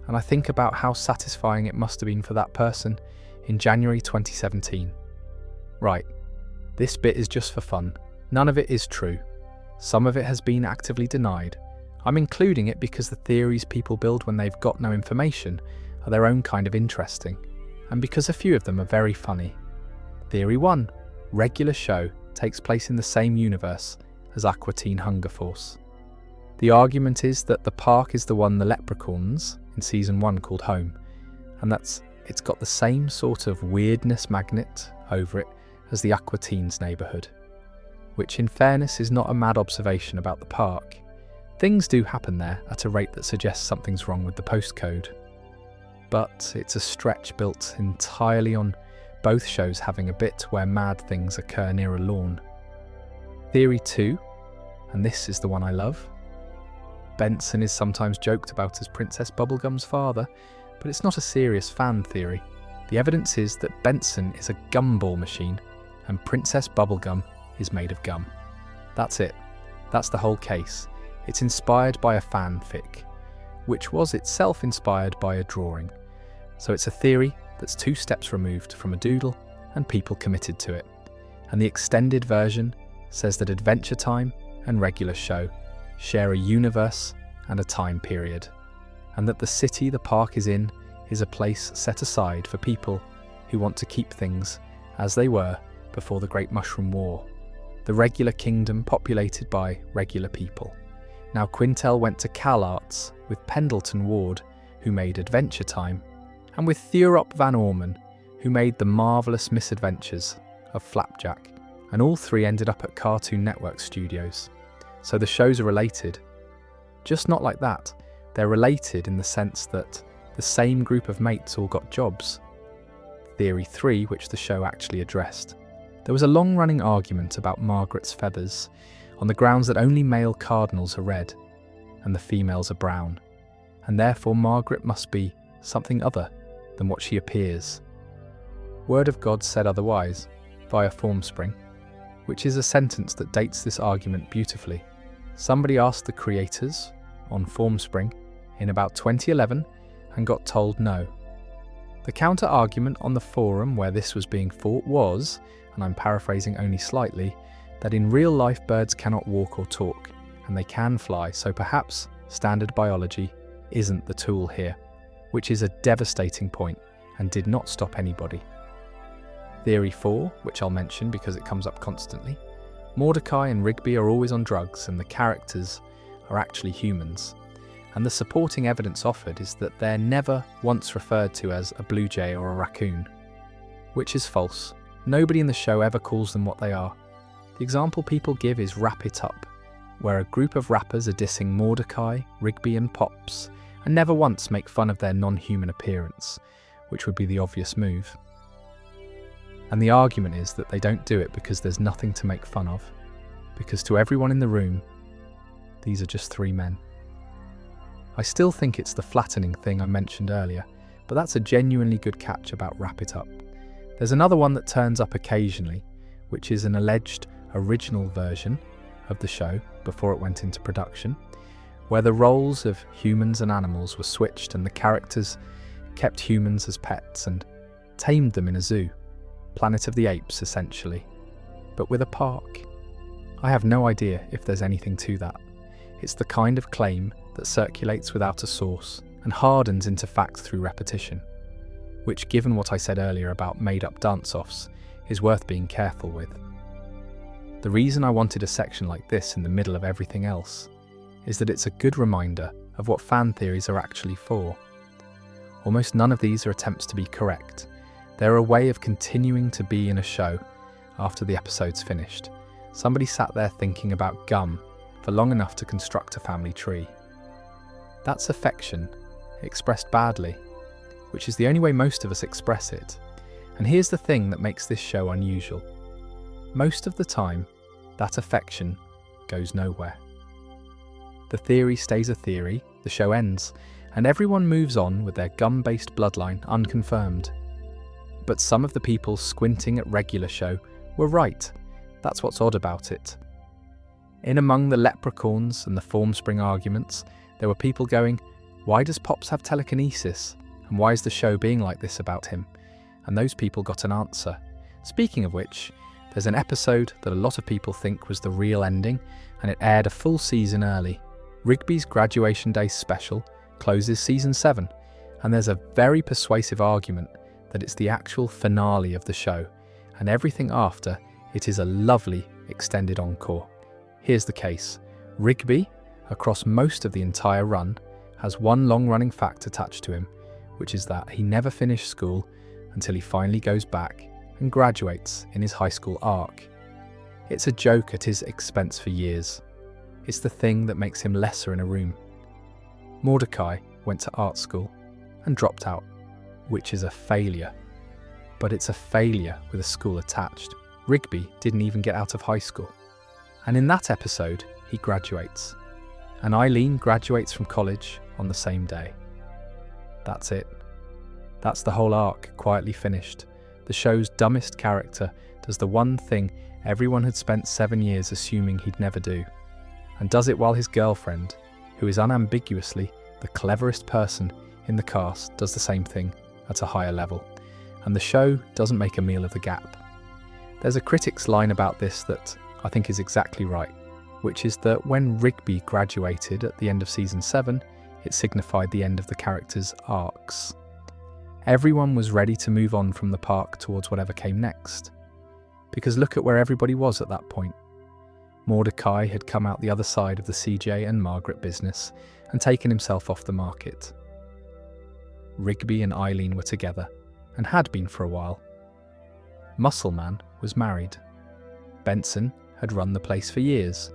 And I think about how satisfying it must have been for that person in January 2017. Right, this bit is just for fun. None of it is true. Some of it has been actively denied. I'm including it because the theories people build when they've got no information are their own kind of interesting, and because a few of them are very funny. Theory 1. Regular show takes place in the same universe as Aqua Teen Hunger Force. The argument is that the park is the one the leprechauns in season 1 called home, and it's got the same sort of weirdness magnet over it as the Aqua Teens neighbourhood, which in fairness is not a mad observation about the park. Things do happen there at a rate that suggests something's wrong with the postcode. But it's a stretch built entirely on both shows having a bit where mad things occur near a lawn. Theory 2, and this is the one I love. Benson is sometimes joked about as Princess Bubblegum's father, but it's not a serious fan theory. The evidence is that Benson is a gumball machine, and Princess Bubblegum is made of gum. That's it. That's the whole case. It's inspired by a fanfic, which was itself inspired by a drawing. So it's a theory that's 2 steps removed from a doodle and people committed to it. And the extended version says that Adventure Time and Regular Show share a universe and a time period, and that the city the park is in is a place set aside for people who want to keep things as they were before the Great Mushroom War, the regular kingdom populated by regular people. Now Quintel went to Cal Arts with Pendleton Ward, who made Adventure Time, and with Theorop Van Orman, who made The Marvellous Misadventures of Flapjack, and all 3 ended up at Cartoon Network Studios. So the shows are related. Just not like that. They're related in the sense that the same group of mates all got jobs. Theory 3, which the show actually addressed. There was a long-running argument about Margaret's feathers, on the grounds that only male cardinals are red, and the females are brown, and therefore Margaret must be something other than what she appears. Word of God said otherwise, via Formspring, which is a sentence that dates this argument beautifully. Somebody asked the creators on Formspring in about 2011 and got told no. The counter-argument on the forum where this was being fought was, and I'm paraphrasing only slightly, that in real life birds cannot walk or talk, and they can fly, so perhaps standard biology isn't the tool here, which is a devastating point and did not stop anybody. Theory 4, which I'll mention because it comes up constantly. Mordecai and Rigby are always on drugs and the characters are actually humans. And the supporting evidence offered is that they're never once referred to as a blue jay or a raccoon, which is false. Nobody in the show ever calls them what they are. The example people give is Wrap It Up, where a group of rappers are dissing Mordecai, Rigby and Pops, and never once make fun of their non-human appearance, which would be the obvious move. And the argument is that they don't do it because there's nothing to make fun of, because to everyone in the room, these are just 3 men. I still think it's the flattening thing I mentioned earlier, but that's a genuinely good catch about Wrap It Up. There's another one that turns up occasionally, which is an alleged original version of the show before it went into production, where the roles of humans and animals were switched and the characters kept humans as pets and tamed them in a zoo. Planet of the Apes, essentially. But with a park. I have no idea if there's anything to that. It's the kind of claim that circulates without a source and hardens into fact through repetition, which, given what I said earlier about made-up dance-offs, is worth being careful with. The reason I wanted a section like this in the middle of everything else is that it's a good reminder of what fan theories are actually for. Almost none of these are attempts to be correct. They're a way of continuing to be in a show after the episode's finished. Somebody sat there thinking about gum for long enough to construct a family tree. That's affection, expressed badly, which is the only way most of us express it. And here's the thing that makes this show unusual. Most of the time, that affection goes nowhere. The theory stays a theory, the show ends, and everyone moves on with their gum-based bloodline unconfirmed. But some of the people squinting at regular show were right. That's what's odd about it. In among the leprechauns and the Formspring arguments, there were people going, why does Pops have telekinesis? And why is the show being like this about him? And those people got an answer. Speaking of which, there's an episode that a lot of people think was the real ending, and it aired a full season early. Rigby's Graduation Day special closes season 7, and there's a very persuasive argument that it's the actual finale of the show, and everything after it is a lovely extended encore. Here's the case. Rigby, across most of the entire run, has one long-running fact attached to him, which is that he never finished school until he finally goes back and graduates in his high school arc. It's a joke at his expense for years. It's the thing that makes him lesser in a room. Mordecai went to art school and dropped out, which is a failure. But it's a failure with a school attached. Rigby didn't even get out of high school. And in that episode, he graduates. And Eileen graduates from college on the same day. That's it. That's the whole arc, quietly finished. The show's dumbest character does the one thing everyone had spent 7 years assuming he'd never do, and does it while his girlfriend, who is unambiguously the cleverest person in the cast, does the same thing at a higher level, and the show doesn't make a meal of the gap. There's a critic's line about this that I think is exactly right, which is that when Rigby graduated at the end of season 7, it signified the end of the characters' arcs. Everyone was ready to move on from the park towards whatever came next. Because look at where everybody was at that point. Mordecai had come out the other side of the CJ and Margaret business and taken himself off the market. Rigby and Eileen were together, and had been for a while. Muscleman was married. Benson had run the place for years.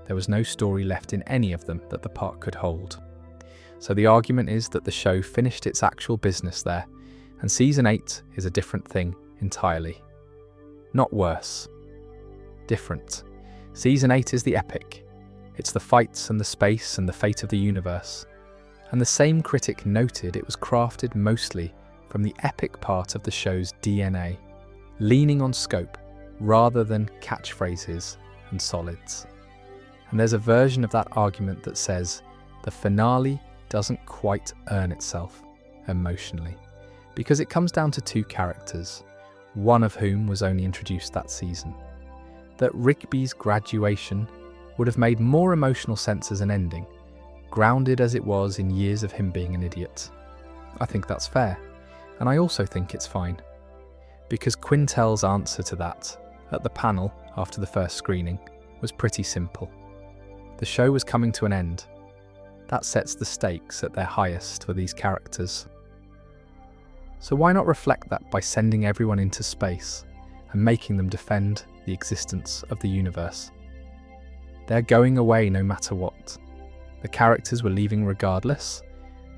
There was no story left in any of them that the park could hold. So the argument is that the show finished its actual business there, and season 8 is a different thing entirely. Not worse. Different. Season 8 is the epic. It's the fights and the space and the fate of the universe. And the same critic noted it was crafted mostly from the epic part of the show's DNA, leaning on scope rather than catchphrases and solids. And there's a version of that argument that says the finale doesn't quite earn itself emotionally, because it comes down to 2 characters, one of whom was only introduced that season. That Rigby's graduation would have made more emotional sense as an ending, grounded as it was in years of him being an idiot. I think that's fair, and I also think it's fine, because Quintel's answer to that, at the panel after the first screening, was pretty simple. The show was coming to an end. That sets the stakes at their highest for these characters. So why not reflect that by sending everyone into space and making them defend the existence of the universe? They're going away no matter what. The characters were leaving regardless,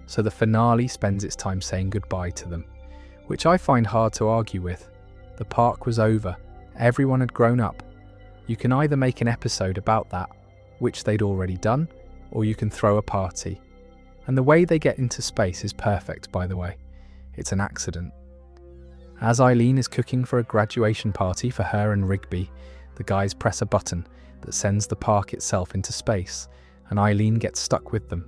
so the finale spends its time saying goodbye to them, which I find hard to argue with. The park was over. Everyone had grown up. You can either make an episode about that, which they'd already done, or you can throw a party. And the way they get into space is perfect, by the way. It's an accident. As Eileen is cooking for a graduation party for her and Rigby, the guys press a button that sends the park itself into space, and Eileen gets stuck with them.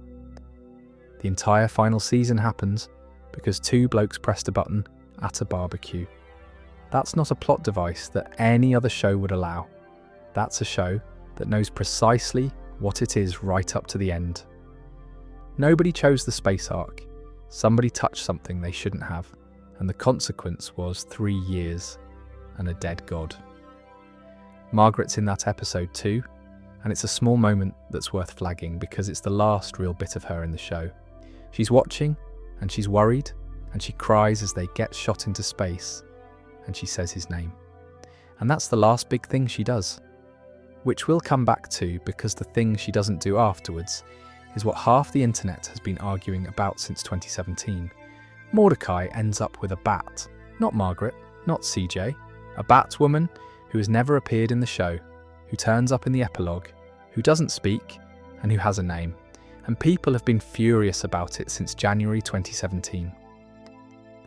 The entire final season happens, because two blokes pressed a button at a barbecue. That's not a plot device that any other show would allow. That's a show that knows precisely what it is right up to the end. Nobody chose the space ark. Somebody touched something they shouldn't have, and the consequence was 3 years and a dead god. Margaret's in that episode too, and it's a small moment that's worth flagging because it's the last real bit of her in the show. She's watching, and she's worried, and she cries as they get shot into space, and she says his name. And that's the last big thing she does, which we'll come back to because the thing she doesn't do afterwards is what half the internet has been arguing about since 2017. Mordecai ends up with a bat. Not Margaret, not CJ. A Batwoman who has never appeared in the show, who turns up in the epilogue, who doesn't speak, and who has a name. And people have been furious about it since January 2017.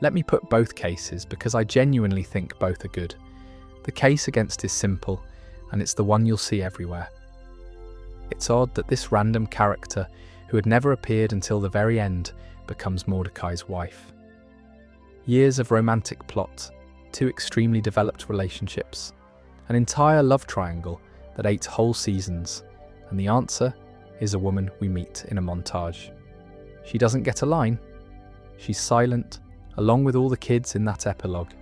Let me put both cases because I genuinely think both are good. The case against is simple, and it's the one you'll see everywhere. It's odd that this random character, who had never appeared until the very end, becomes Mordecai's wife. Years of romantic plot, 2 extremely developed relationships, an entire love triangle that 8 whole seasons, and the answer is a woman we meet in a montage. She doesn't get a line. She's silent, along with all the kids in that epilogue.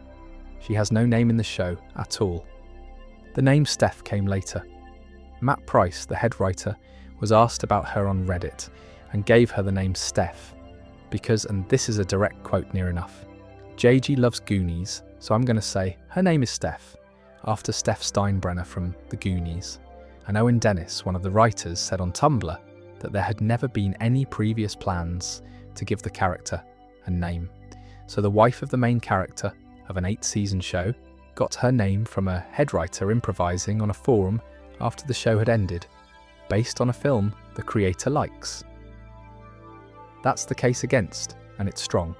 She has no name in the show at all. The name Steph came later. Matt Price, the head writer, was asked about her on Reddit and gave her the name Steph because, and this is a direct quote near enough, JG loves Goonies, so I'm going to say her name is Steph, after Steph Steinbrenner from The Goonies. And Owen Dennis, one of the writers, said on Tumblr that there had never been any previous plans to give the character a name. So the wife of the main character of an 8-season show got her name from a head writer improvising on a forum after the show had ended, based on a film the creator likes. That's the case against, and it's strong.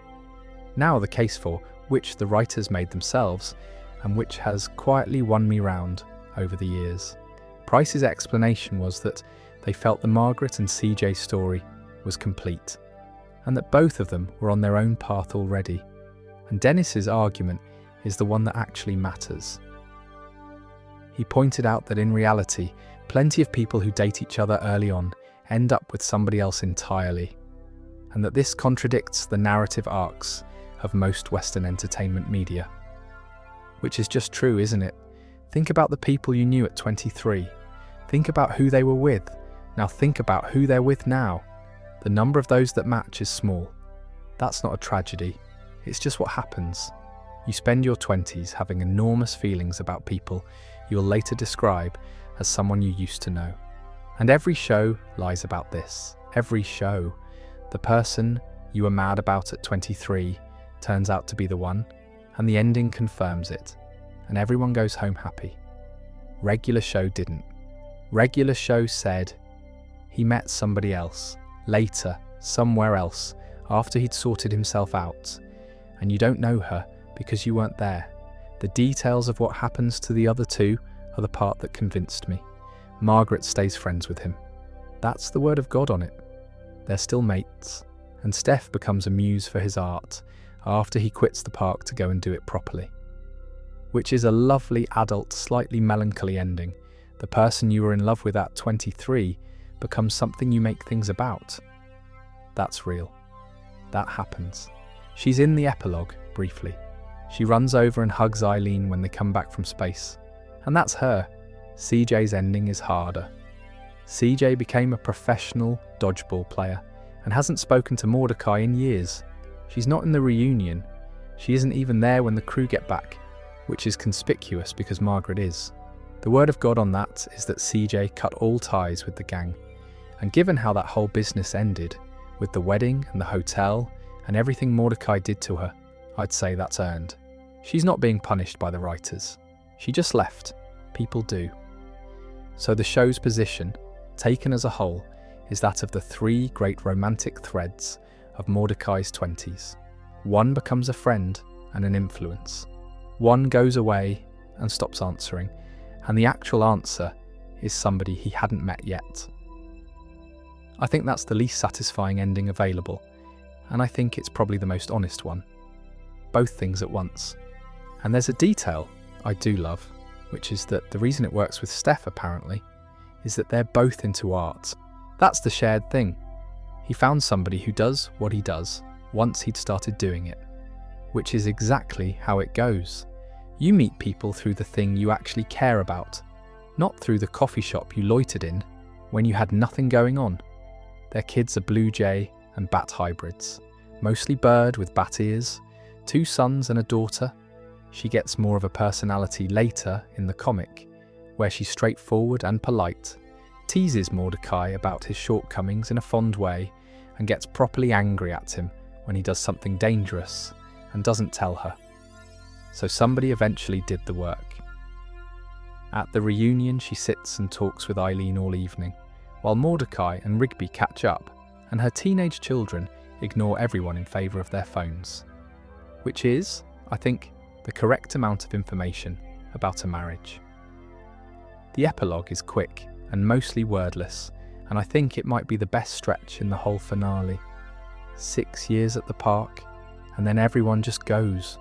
Now the case for, which the writers made themselves, and which has quietly won me round over the years. Price's explanation was that they felt the Margaret and CJ story was complete, and that both of them were on their own path already. And Dennis's argument is the one that actually matters. He pointed out that in reality, plenty of people who date each other early on end up with somebody else entirely, and that this contradicts the narrative arcs of most Western entertainment media. Which is just true, isn't it? Think about the people you knew at 23. Think about who they were with. Now think about who they're with now. The number of those that match is small. That's not a tragedy. It's just what happens. You spend your 20s having enormous feelings about people you will later describe as someone you used to know. And every show lies about this. Every show. The person you were mad about at 23 turns out to be the one, and the ending confirms it, and everyone goes home happy. Regular show didn't. Regular show said he met somebody else, later, somewhere else, after he'd sorted himself out, and you don't know her because you weren't there. The details of what happens to the other two are the part that convinced me. Margaret stays friends with him. That's the word of God on it. They're still mates, and Steph becomes a muse for his art after he quits the park to go and do it properly. Which is a lovely, adult, slightly melancholy ending. The person you were in love with at 23 becomes something you make things about. That's real. That happens. She's in the epilogue, briefly. She runs over and hugs Eileen when they come back from space. And that's her. CJ's ending is harder. CJ became a professional dodgeball player and hasn't spoken to Mordecai in years. She's not in the reunion. She isn't even there when the crew get back, which is conspicuous because Margaret is. The word of God on that is that CJ cut all ties with the gang. And given how that whole business ended, with the wedding and the hotel and everything Mordecai did to her, I'd say that's earned. She's not being punished by the writers. She just left. People do. So the show's position, taken as a whole, is that of the 3 great romantic threads of Mordecai's 20s. One becomes a friend and an influence. One goes away and stops answering, and the actual answer is somebody he hadn't met yet. I think that's the least satisfying ending available. and I think it's probably the most honest one. Both things at once. And there's a detail I do love, which is that the reason it works with Steph apparently is that they're both into art. That's the shared thing. He found somebody who does what he does once he'd started doing it, which is exactly how it goes. You meet people through the thing you actually care about, not through the coffee shop you loitered in when you had nothing going on. Their kids are blue jay and bat hybrids, mostly bird with bat ears, 2 sons and a daughter. She gets more of a personality later in the comic, where she's straightforward and polite, teases Mordecai about his shortcomings in a fond way, and gets properly angry at him when he does something dangerous and doesn't tell her. So somebody eventually did the work. At the reunion, she sits and talks with Eileen all evening, while Mordecai and Rigby catch up, and her teenage children ignore everyone in favour of their phones. Which is, I think, the correct amount of information about a marriage. The epilogue is quick and mostly wordless, and I think it might be the best stretch in the whole finale. 6 years at the park, and then everyone just goes.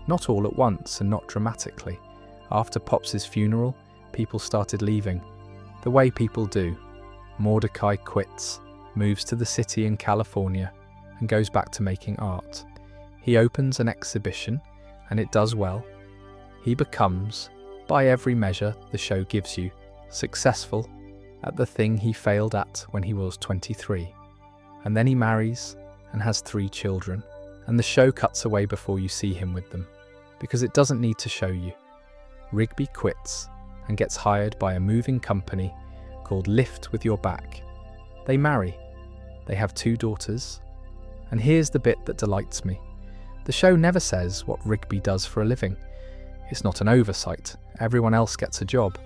Not all at once and not dramatically. After Pops' funeral, people started leaving. The way people do. Mordecai quits, moves to the city in California, and goes back to making art. He opens an exhibition, and it does well. He becomes, by every measure the show gives you, successful at the thing he failed at when he was 23. And then he marries and has 3 children, and the show cuts away before you see him with them, because it doesn't need to show you. Rigby quits and gets hired by a moving company called Lift With Your Back. They marry. They have 2 daughters. And here's the bit that delights me. The show never says what Rigby does for a living. It's not an oversight. Everyone else gets a job.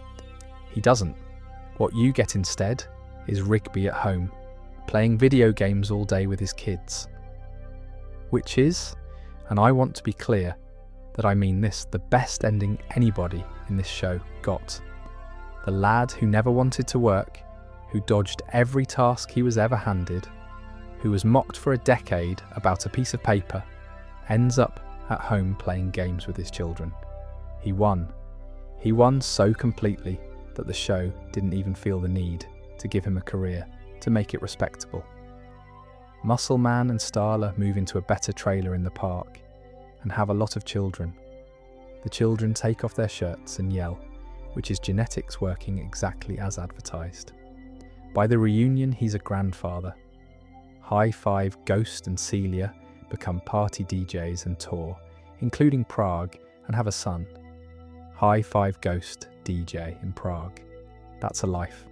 He doesn't. What you get instead is Rigby at home, playing video games all day with his kids. Which is, and I want to be clear that I mean this, the best ending anybody in this show got. The lad who never wanted to work, who dodged every task he was ever handed, who was mocked for a decade about a piece of paper, ends up at home playing games with his children. He won. He won so completely that the show didn't even feel the need to give him a career, to make it respectable. Muscle Man and Starla move into a better trailer in the park and have a lot of children. The children take off their shirts and yell, which is genetics working exactly as advertised. By the reunion, he's a grandfather. High Five, Ghost and Celia become party DJs and tour, including Prague, and have a son. High Five Ghost DJ in Prague. That's a life.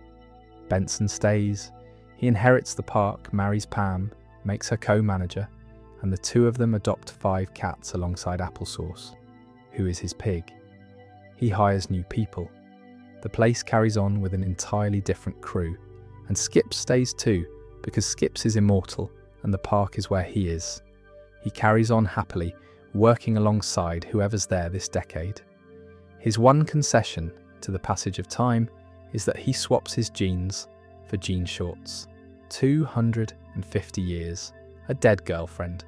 Benson stays. He inherits the park, marries Pam, makes her co-manager, and the 2 of them adopt 5 cats alongside Applesauce, who is his pig. He hires new people. The place carries on with an entirely different crew, and Skips stays too, because Skips is immortal and the park is where he is. He carries on happily, working alongside whoever's there this decade. His one concession to the passage of time is that he swaps his jeans for jean shorts. 250 years, a dead girlfriend,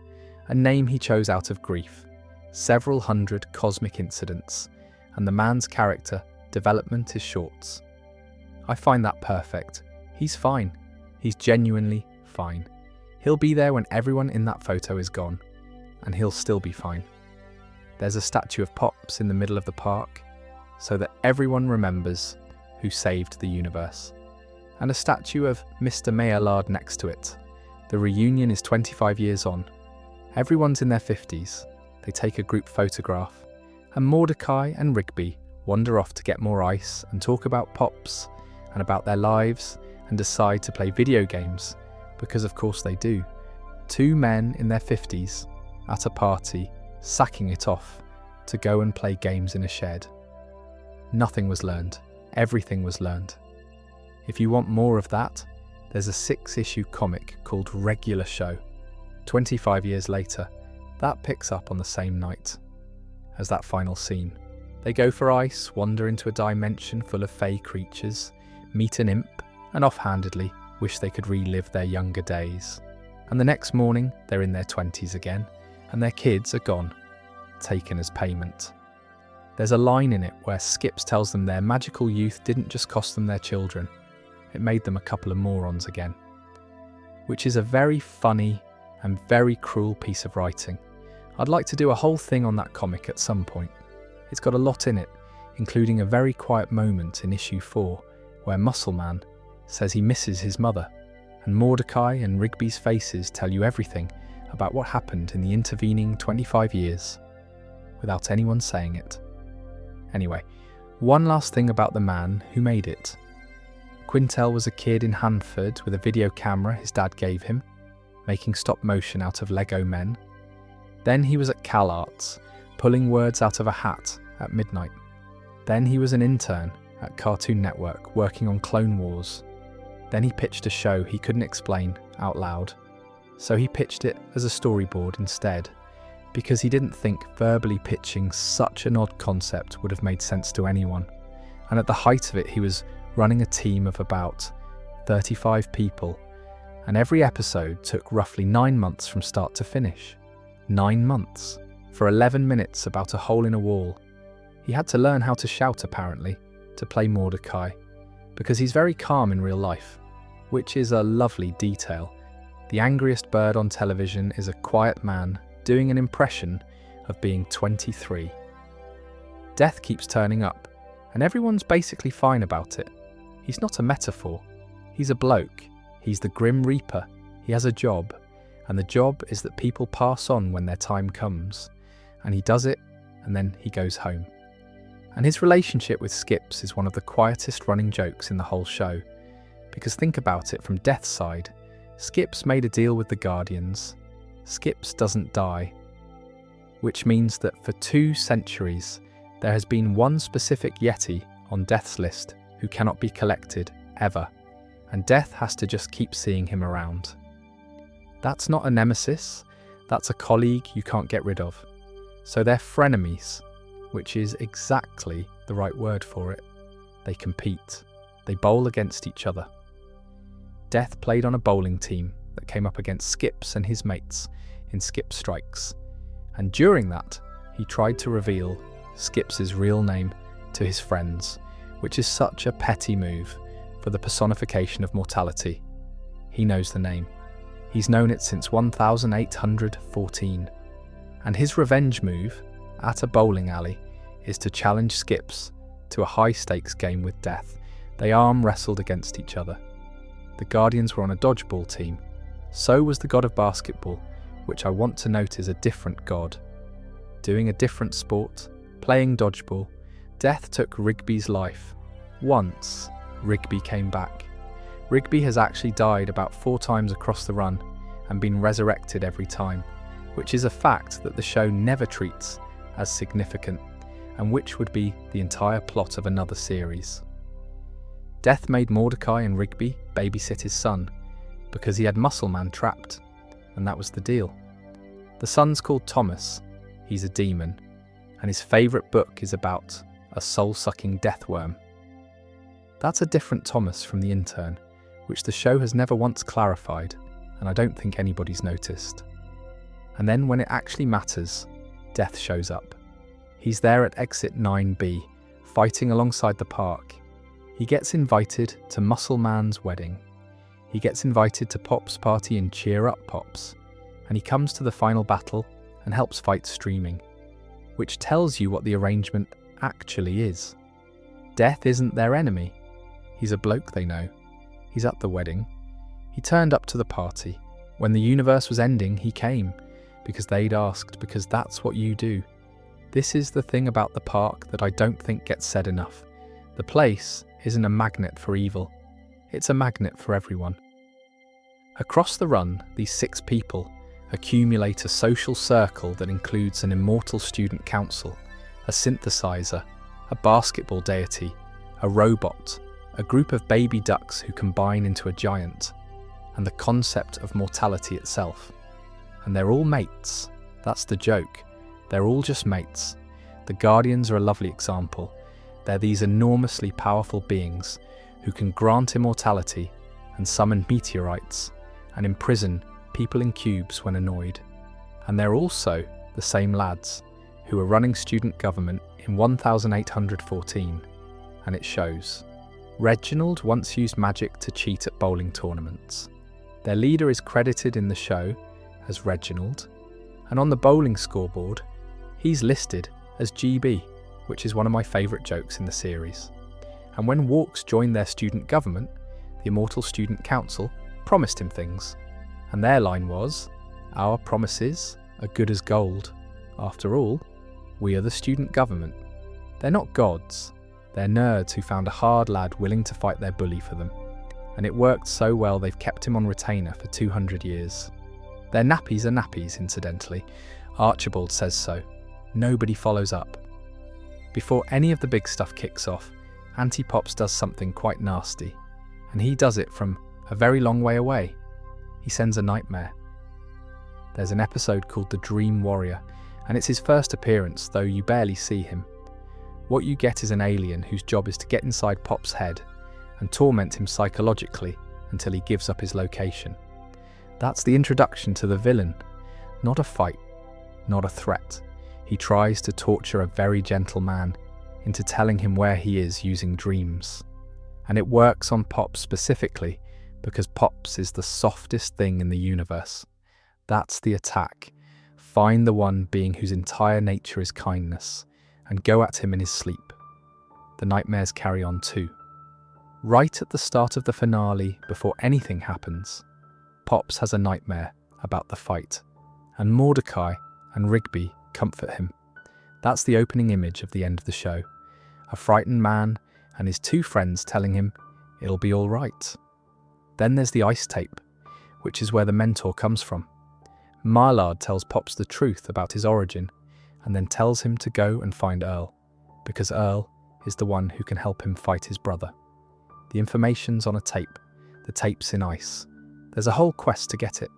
a name he chose out of grief, several hundred cosmic incidents, and the man's character development is shorts. I find that perfect. He's fine. He's genuinely fine. He'll be there when everyone in that photo is gone, and he'll still be fine. There's a statue of Pops in the middle of the park, so that everyone remembers who saved the universe, and a statue of Mr. Maillard next to it. The reunion is 25 years on. Everyone's in their 50s. They take a group photograph, and Mordecai and Rigby wander off to get more ice and talk about Pops and about their lives and decide to play video games, because of course they do. 2 men in their 50s at a party, sacking it off to go and play games in a shed. Nothing was learned. Everything was learned. If you want more of that, there's a 6-issue comic called Regular Show. 25 years later, that picks up on the same night as that final scene. They go for ice, wander into a dimension full of fey creatures, meet an imp, and offhandedly wish they could relive their younger days. And the next morning, they're in their 20s again, and their kids are gone, taken as payment. There's a line in it where Skips tells them their magical youth didn't just cost them their children, it made them a couple of morons again. Which is a very funny and very cruel piece of writing. I'd like to do a whole thing on that comic at some point. It's got a lot in it, including a very quiet moment in issue 4, where Muscle Man says he misses his mother, and Mordecai and Rigby's faces tell you everything about what happened in the intervening 25 years, without anyone saying it. Anyway, one last thing about the man who made it. Quintel was a kid in Hanford with a video camera his dad gave him, making stop motion out of Lego men. Then he was at CalArts, pulling words out of a hat at midnight. Then he was an intern at Cartoon Network, working on Clone Wars. Then he pitched a show he couldn't explain out loud, so he pitched it as a storyboard instead, because he didn't think verbally pitching such an odd concept would have made sense to anyone. And at the height of it, he was running a team of about 35 people, and every episode took roughly 9 months from start to finish. 9 months for 11 minutes about a hole in a wall. He had to learn how to shout, apparently, to play Mordecai, because he's very calm in real life, which is a lovely detail. The angriest bird on television is a quiet man doing an impression of being 23. Death keeps turning up, and everyone's basically fine about it. He's not a metaphor. He's a bloke. He's the Grim Reaper. He has a job, and the job is that people pass on when their time comes, and he does it, and then he goes home. And his relationship with Skips is one of the quietest running jokes in the whole show, because think about it from Death's side. Skips made a deal with the Guardians. Skips doesn't die, which means that for 2 centuries there has been one specific Yeti on Death's list who cannot be collected ever, and Death has to just keep seeing him around. That's not a nemesis, that's a colleague you can't get rid of. So they're frenemies, which is exactly the right word for it. They compete. They bowl against each other. Death played on a bowling team that came up against Skips and his mates in Skip Strikes, and during that he tried to reveal Skip's real name to his friends, which is such a petty move for the personification of mortality. He knows the name. He's known it since 1814. And his revenge move, at a bowling alley, is to challenge Skips to a high-stakes game with Death. They arm wrestled against each other. The Guardians were on a dodgeball team. So was the god of basketball, which I want to note is a different god. Doing a different sport, playing dodgeball, Death took Rigby's life. Once, Rigby came back. Rigby has actually died about 4 times across the run and been resurrected every time, which is a fact that the show never treats as significant, and which would be the entire plot of another series. Death made Mordecai and Rigby babysit his son, because he had Muscle Man trapped, and that was the deal. The son's called Thomas, he's a demon, and his favourite book is about a soul-sucking death worm. That's a different Thomas from the intern, which the show has never once clarified, and I don't think anybody's noticed. And then when it actually matters, Death shows up. He's there at exit 9B, fighting alongside the park. He gets invited to Muscle Man's wedding. He gets invited to Pop's party in Cheer Up Pops, and he comes to the final battle and helps fight Streaming, which tells you what the arrangement actually is. Death isn't their enemy. He's a bloke they know. He's at the wedding. He turned up to the party. When the universe was ending, he came, because they'd asked, because that's what you do. This is the thing about the park that I don't think gets said enough. The place isn't a magnet for evil. It's a magnet for everyone. Across the run, these 6 people accumulate a social circle that includes an immortal student council, a synthesizer, a basketball deity, a robot, a group of baby ducks who combine into a giant, and the concept of mortality itself. And they're all mates. That's the joke. They're all just mates. The Guardians are a lovely example. They're these enormously powerful beings who can grant immortality and summon meteorites and imprison people in cubes when annoyed. And they're also the same lads who were running student government in 1814, and it shows. Reginald once used magic to cheat at bowling tournaments. Their leader is credited in the show as Reginald, and on the bowling scoreboard, he's listed as GB, which is one of my favourite jokes in the series. And when Walks joined their student government, the Immortal Student Council promised him things, and their line was, "Our promises are good as gold. After all, we are the student government." They're not gods, they're nerds who found a hard lad willing to fight their bully for them, and it worked so well they've kept him on retainer for 200 years. Their nappies are nappies, incidentally. Archibald says so. Nobody follows up. Before any of the big stuff kicks off, Auntie Pops does something quite nasty, and he does it from a very long way away. He sends a nightmare. There's an episode called The Dream Warrior, and it's his first appearance, though you barely see him. What you get is an alien whose job is to get inside Pop's head and torment him psychologically until he gives up his location. That's the introduction to the villain. Not a fight, not a threat. He tries to torture a very gentle man into telling him where he is using dreams. And it works on Pops specifically because Pops is the softest thing in the universe. That's the attack. Find the one being whose entire nature is kindness and go at him in his sleep. The nightmares carry on too. Right at the start of the finale, before anything happens, Pops has a nightmare about the fight, and Mordecai and Rigby comfort him. That's the opening image of the end of the show. A frightened man and his two friends telling him it'll be all right. Then there's the ice tape, which is where the mentor comes from. Marlard tells Pops the truth about his origin and then tells him to go and find Earl, because Earl is the one who can help him fight his brother. The information's on a tape. The tape's in ice. There's a whole quest to get it,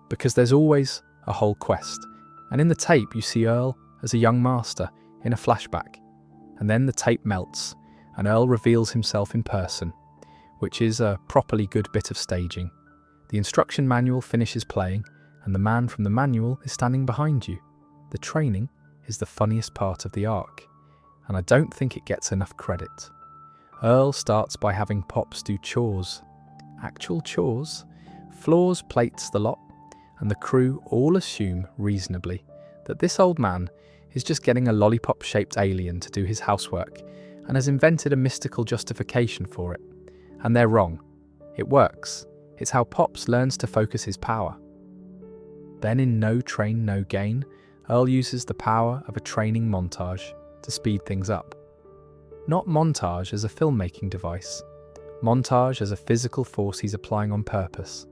because there's always a whole quest. And in the tape you see Earl as a young master in a flashback, and then the tape melts and Earl reveals himself in person, which is a properly good bit of staging. The instruction manual finishes playing and the man from the manual is standing behind you. The training is the funniest part of the arc, and I don't think it gets enough credit. Earl starts by having Pops do chores. Actual chores? Floors, plates, the lot, and the crew all assume, reasonably, that this old man is just getting a lollipop-shaped alien to do his housework and has invented a mystical justification for it. And they're wrong. It works. It's how Pops learns to focus his power. Then in No Train, No Gain, Earl uses the power of a training montage to speed things up. Not montage as a filmmaking device, montage as a physical force he's applying on purpose.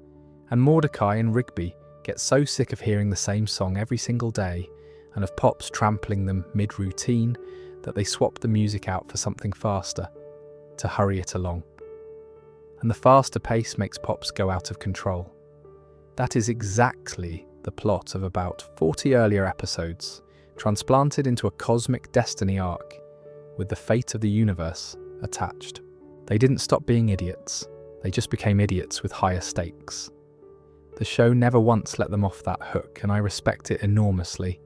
And Mordecai and Rigby get so sick of hearing the same song every single day and of Pops trampling them mid-routine that they swap the music out for something faster to hurry it along. And the faster pace makes Pops go out of control. That is exactly the plot of about 40 earlier episodes, transplanted into a cosmic destiny arc, with the fate of the universe attached. They didn't stop being idiots, they just became idiots with higher stakes. The show never once let them off that hook, and I respect it enormously.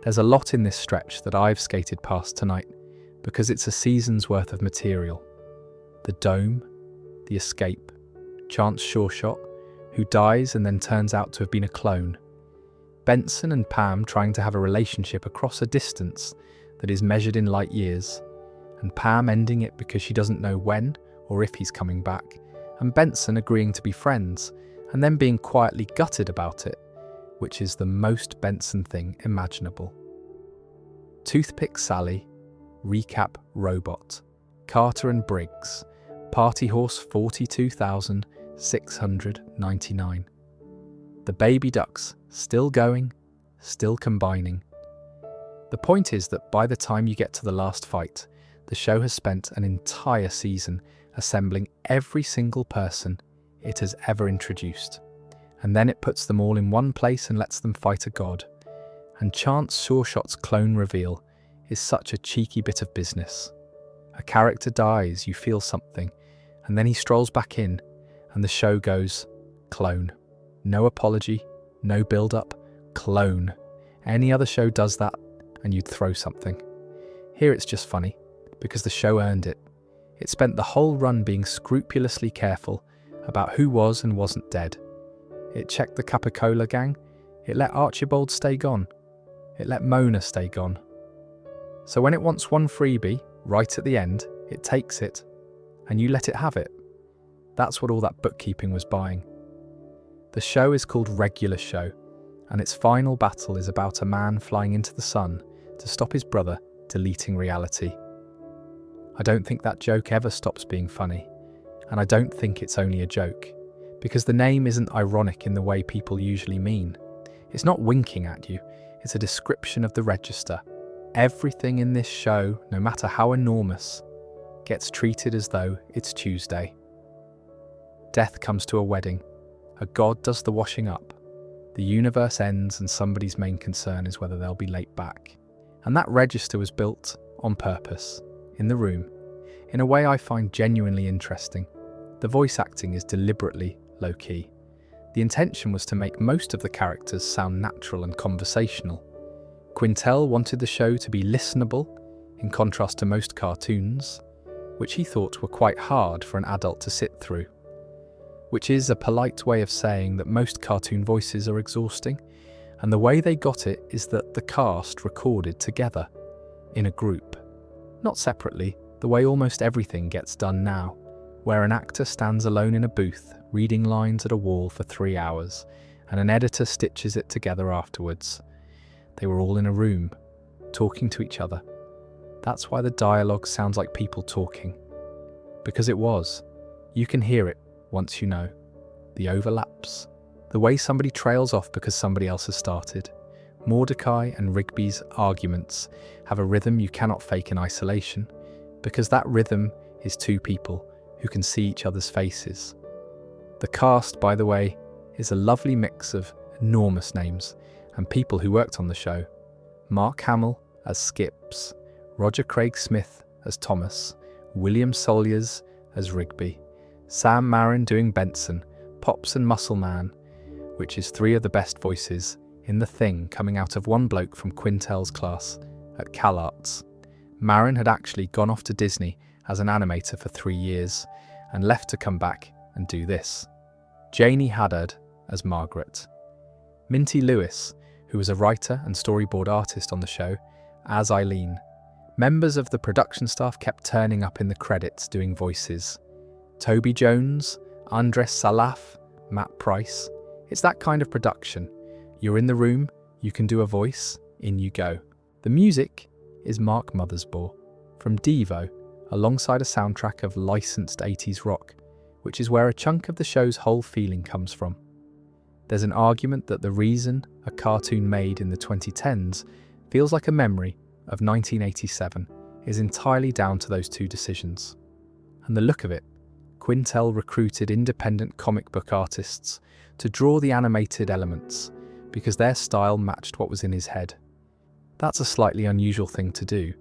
There's a lot in this stretch that I've skated past tonight, because it's a season's worth of material. The dome, the escape, Chance Shoreshot, who dies and then turns out to have been a clone. Benson and Pam trying to have a relationship across a distance that is measured in light years, and Pam ending it because she doesn't know when or if he's coming back, and Benson agreeing to be friends and then being quietly gutted about it, which is the most Benson thing imaginable. Toothpick Sally, Recap Robot, Carter and Briggs, Party Horse 42,699. The baby ducks, still going, still combining. The point is that by the time you get to the last fight, the show has spent an entire season assembling every single person it has ever introduced. And then it puts them all in one place and lets them fight a god. And Chance Shoreshot's clone reveal is such a cheeky bit of business. A character dies, you feel something, and then he strolls back in, and the show goes, clone. No apology, no build-up, clone. Any other show does that and you'd throw something. Here it's just funny, because the show earned it. It spent the whole run being scrupulously careful about who was and wasn't dead. It checked the Capicola gang. It let Archibald stay gone. It let Mona stay gone. So when it wants one freebie, right at the end, it takes it, and you let it have it. That's what all that bookkeeping was buying. The show is called Regular Show, and its final battle is about a man flying into the sun to stop his brother deleting reality. I don't think that joke ever stops being funny, and I don't think it's only a joke, because the name isn't ironic in the way people usually mean. It's not winking at you, it's a description of the register. Everything in this show, no matter how enormous, gets treated as though it's Tuesday. Death comes to a wedding. A god does the washing up. The universe ends and somebody's main concern is whether they'll be late back. And that register was built on purpose, in the room, in a way I find genuinely interesting. The voice acting is deliberately low-key. The intention was to make most of the characters sound natural and conversational. Quintel wanted the show to be listenable, in contrast to most cartoons, which he thought were quite hard for an adult to sit through. Which is a polite way of saying that most cartoon voices are exhausting, and the way they got it is that the cast recorded together, in a group. Not separately, the way almost everything gets done now, where an actor stands alone in a booth, reading lines at a wall for 3 hours, and an editor stitches it together afterwards. They were all in a room, talking to each other. That's why the dialogue sounds like people talking. Because it was. You can hear it once you know. The overlaps. The way somebody trails off because somebody else has started. Mordecai and Rigby's arguments have a rhythm you cannot fake in isolation, because that rhythm is two people who can see each other's faces. The cast, by the way, is a lovely mix of enormous names and people who worked on the show. Mark Hamill as Skips, Roger Craig Smith as Thomas, William Salyers as Rigby, Sam Marin doing Benson, Pops and Muscle Man, which is 3 of the best voices in The Thing coming out of one bloke from Quintel's class at CalArts. Marin had actually gone off to Disney as an animator for 3 years and left to come back and do this. Janie Haddad as Margaret. Minty Lewis, who was a writer and storyboard artist on the show, as Eileen. Members of the production staff kept turning up in the credits doing voices. Toby Jones, Andres Salaf, Matt Price. It's that kind of production. You're in the room, you can do a voice, in you go. The music is Mark Mothersbaugh from Devo, alongside a soundtrack of licensed 80s rock, which is where a chunk of the show's whole feeling comes from. There's an argument that the reason a cartoon made in the 2010s feels like a memory of 1987 is entirely down to those 2 decisions. And the look of it, Quintel recruited independent comic book artists to draw the animated elements because their style matched what was in his head. That's a slightly unusual thing to do.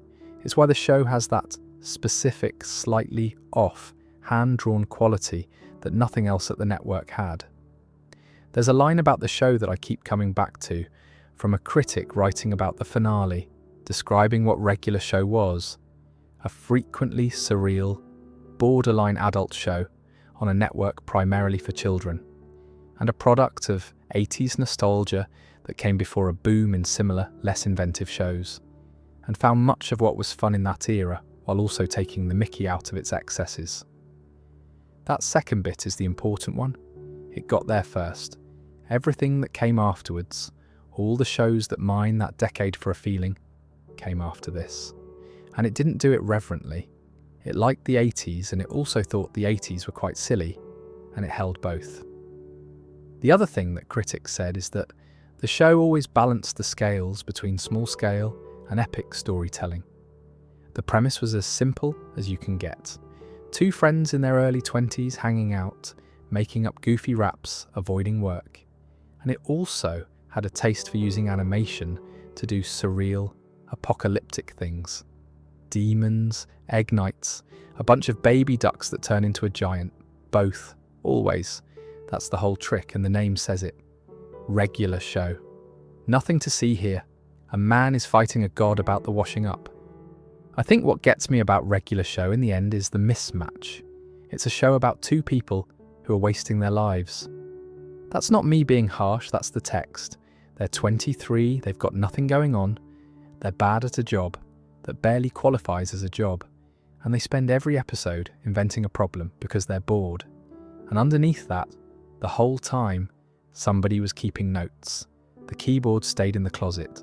It's why the show has that specific, slightly off, hand-drawn quality that nothing else at the network had. There's a line about the show that I keep coming back to, from a critic writing about the finale, describing what Regular Show was: a frequently surreal, borderline adult show on a network primarily for children, and a product of 80s nostalgia that came before a boom in similar, less inventive shows, and found much of what was fun in that era while also taking the mickey out of its excesses. That second bit is the important one. It got there first. Everything that came afterwards, all the shows that mine that decade for a feeling, came after this. And it didn't do it reverently. It liked the 80s, and it also thought the 80s were quite silly, and it held both. The other thing that critics said is that the show always balanced the scales between small scale and epic storytelling. The premise was as simple as you can get. 2 friends in their early 20s hanging out, making up goofy raps, avoiding work. And it also had a taste for using animation to do surreal, apocalyptic things. Demons, egg knights, a bunch of baby ducks that turn into a giant. Both, always. That's the whole trick, and the name says it. Regular show. Nothing to see here. A man is fighting a god about the washing up. I think what gets me about regular show in the end is the mismatch. It's a show about two people who are wasting their lives. That's not me being harsh, that's the text. They're 23, they've got nothing going on, they're bad at a job that barely qualifies as a job, and they spend every episode inventing a problem because they're bored. And underneath that, the whole time, somebody was keeping notes. The keyboard stayed in the closet.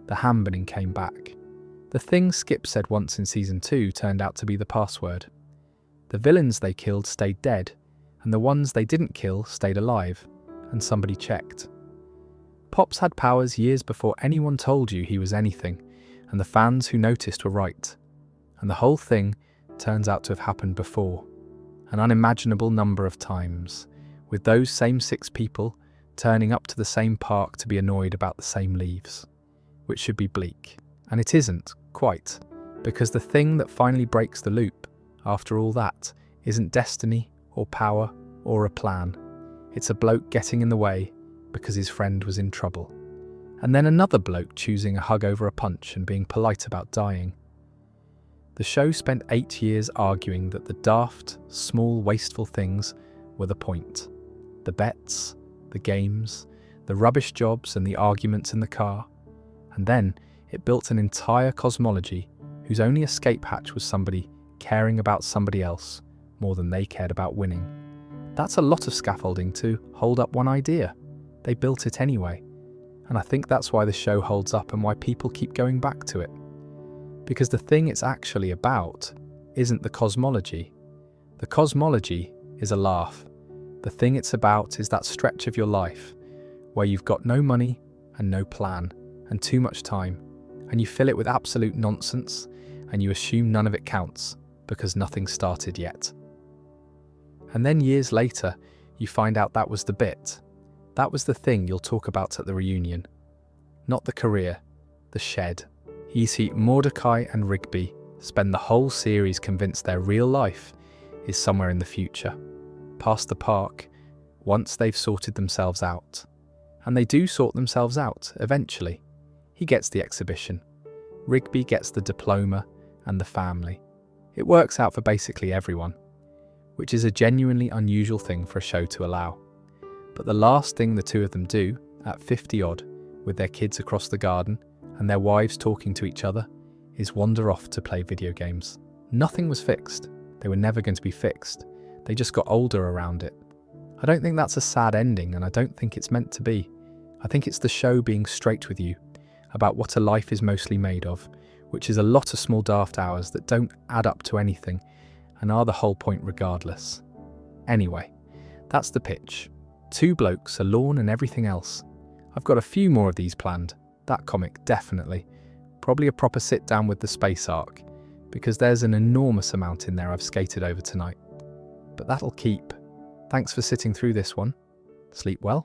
The handbinning came back. The thing Skip said once in season 2 turned out to be the password. The villains they killed stayed dead, and the ones they didn't kill stayed alive, and somebody checked. Pops had powers years before anyone told you he was anything, and the fans who noticed were right. And the whole thing turns out to have happened before, an unimaginable number of times, with those same 6 people turning up to the same park to be annoyed about the same leaves, which should be bleak. And it isn't, quite, because the thing that finally breaks the loop, after all that, isn't destiny or power or a plan. It's a bloke getting in the way because his friend was in trouble. And then another bloke choosing a hug over a punch and being polite about dying. The show spent 8 years arguing that the daft, small, wasteful things were the point. The bets, the games, the rubbish jobs and the arguments in the car. And then it built an entire cosmology whose only escape hatch was somebody caring about somebody else more than they cared about winning. That's a lot of scaffolding to hold up one idea. They built it anyway. And I think that's why the show holds up and why people keep going back to it. Because the thing it's actually about isn't the cosmology. The cosmology is a laugh. The thing it's about is that stretch of your life where you've got no money and no plan and too much time, and you fill it with absolute nonsense and you assume none of it counts because nothing started yet. And then years later, you find out that was the bit. That was the thing you'll talk about at the reunion. Not the career, the shed. You see, Mordecai and Rigby spend the whole series convinced their real life is somewhere in the future, past the park, once they've sorted themselves out. And they do sort themselves out, eventually. He gets the exhibition. Rigby gets the diploma and the family. It works out for basically everyone, which is a genuinely unusual thing for a show to allow. But the last thing the two of them do, at 50 odd, with their kids across the garden and their wives talking to each other, is wander off to play video games. Nothing was fixed. They were never going to be fixed. They just got older around it. I don't think that's a sad ending, and I don't think it's meant to be. I think it's the show being straight with you about what a life is mostly made of, which is a lot of small daft hours that don't add up to anything and are the whole point regardless. Anyway, that's the pitch. 2 blokes, a lawn and everything else. I've got a few more of these planned. That comic, definitely. Probably a proper sit down with the space arc, because there's an enormous amount in there I've skated over tonight. But that'll keep. Thanks for sitting through this one. Sleep well.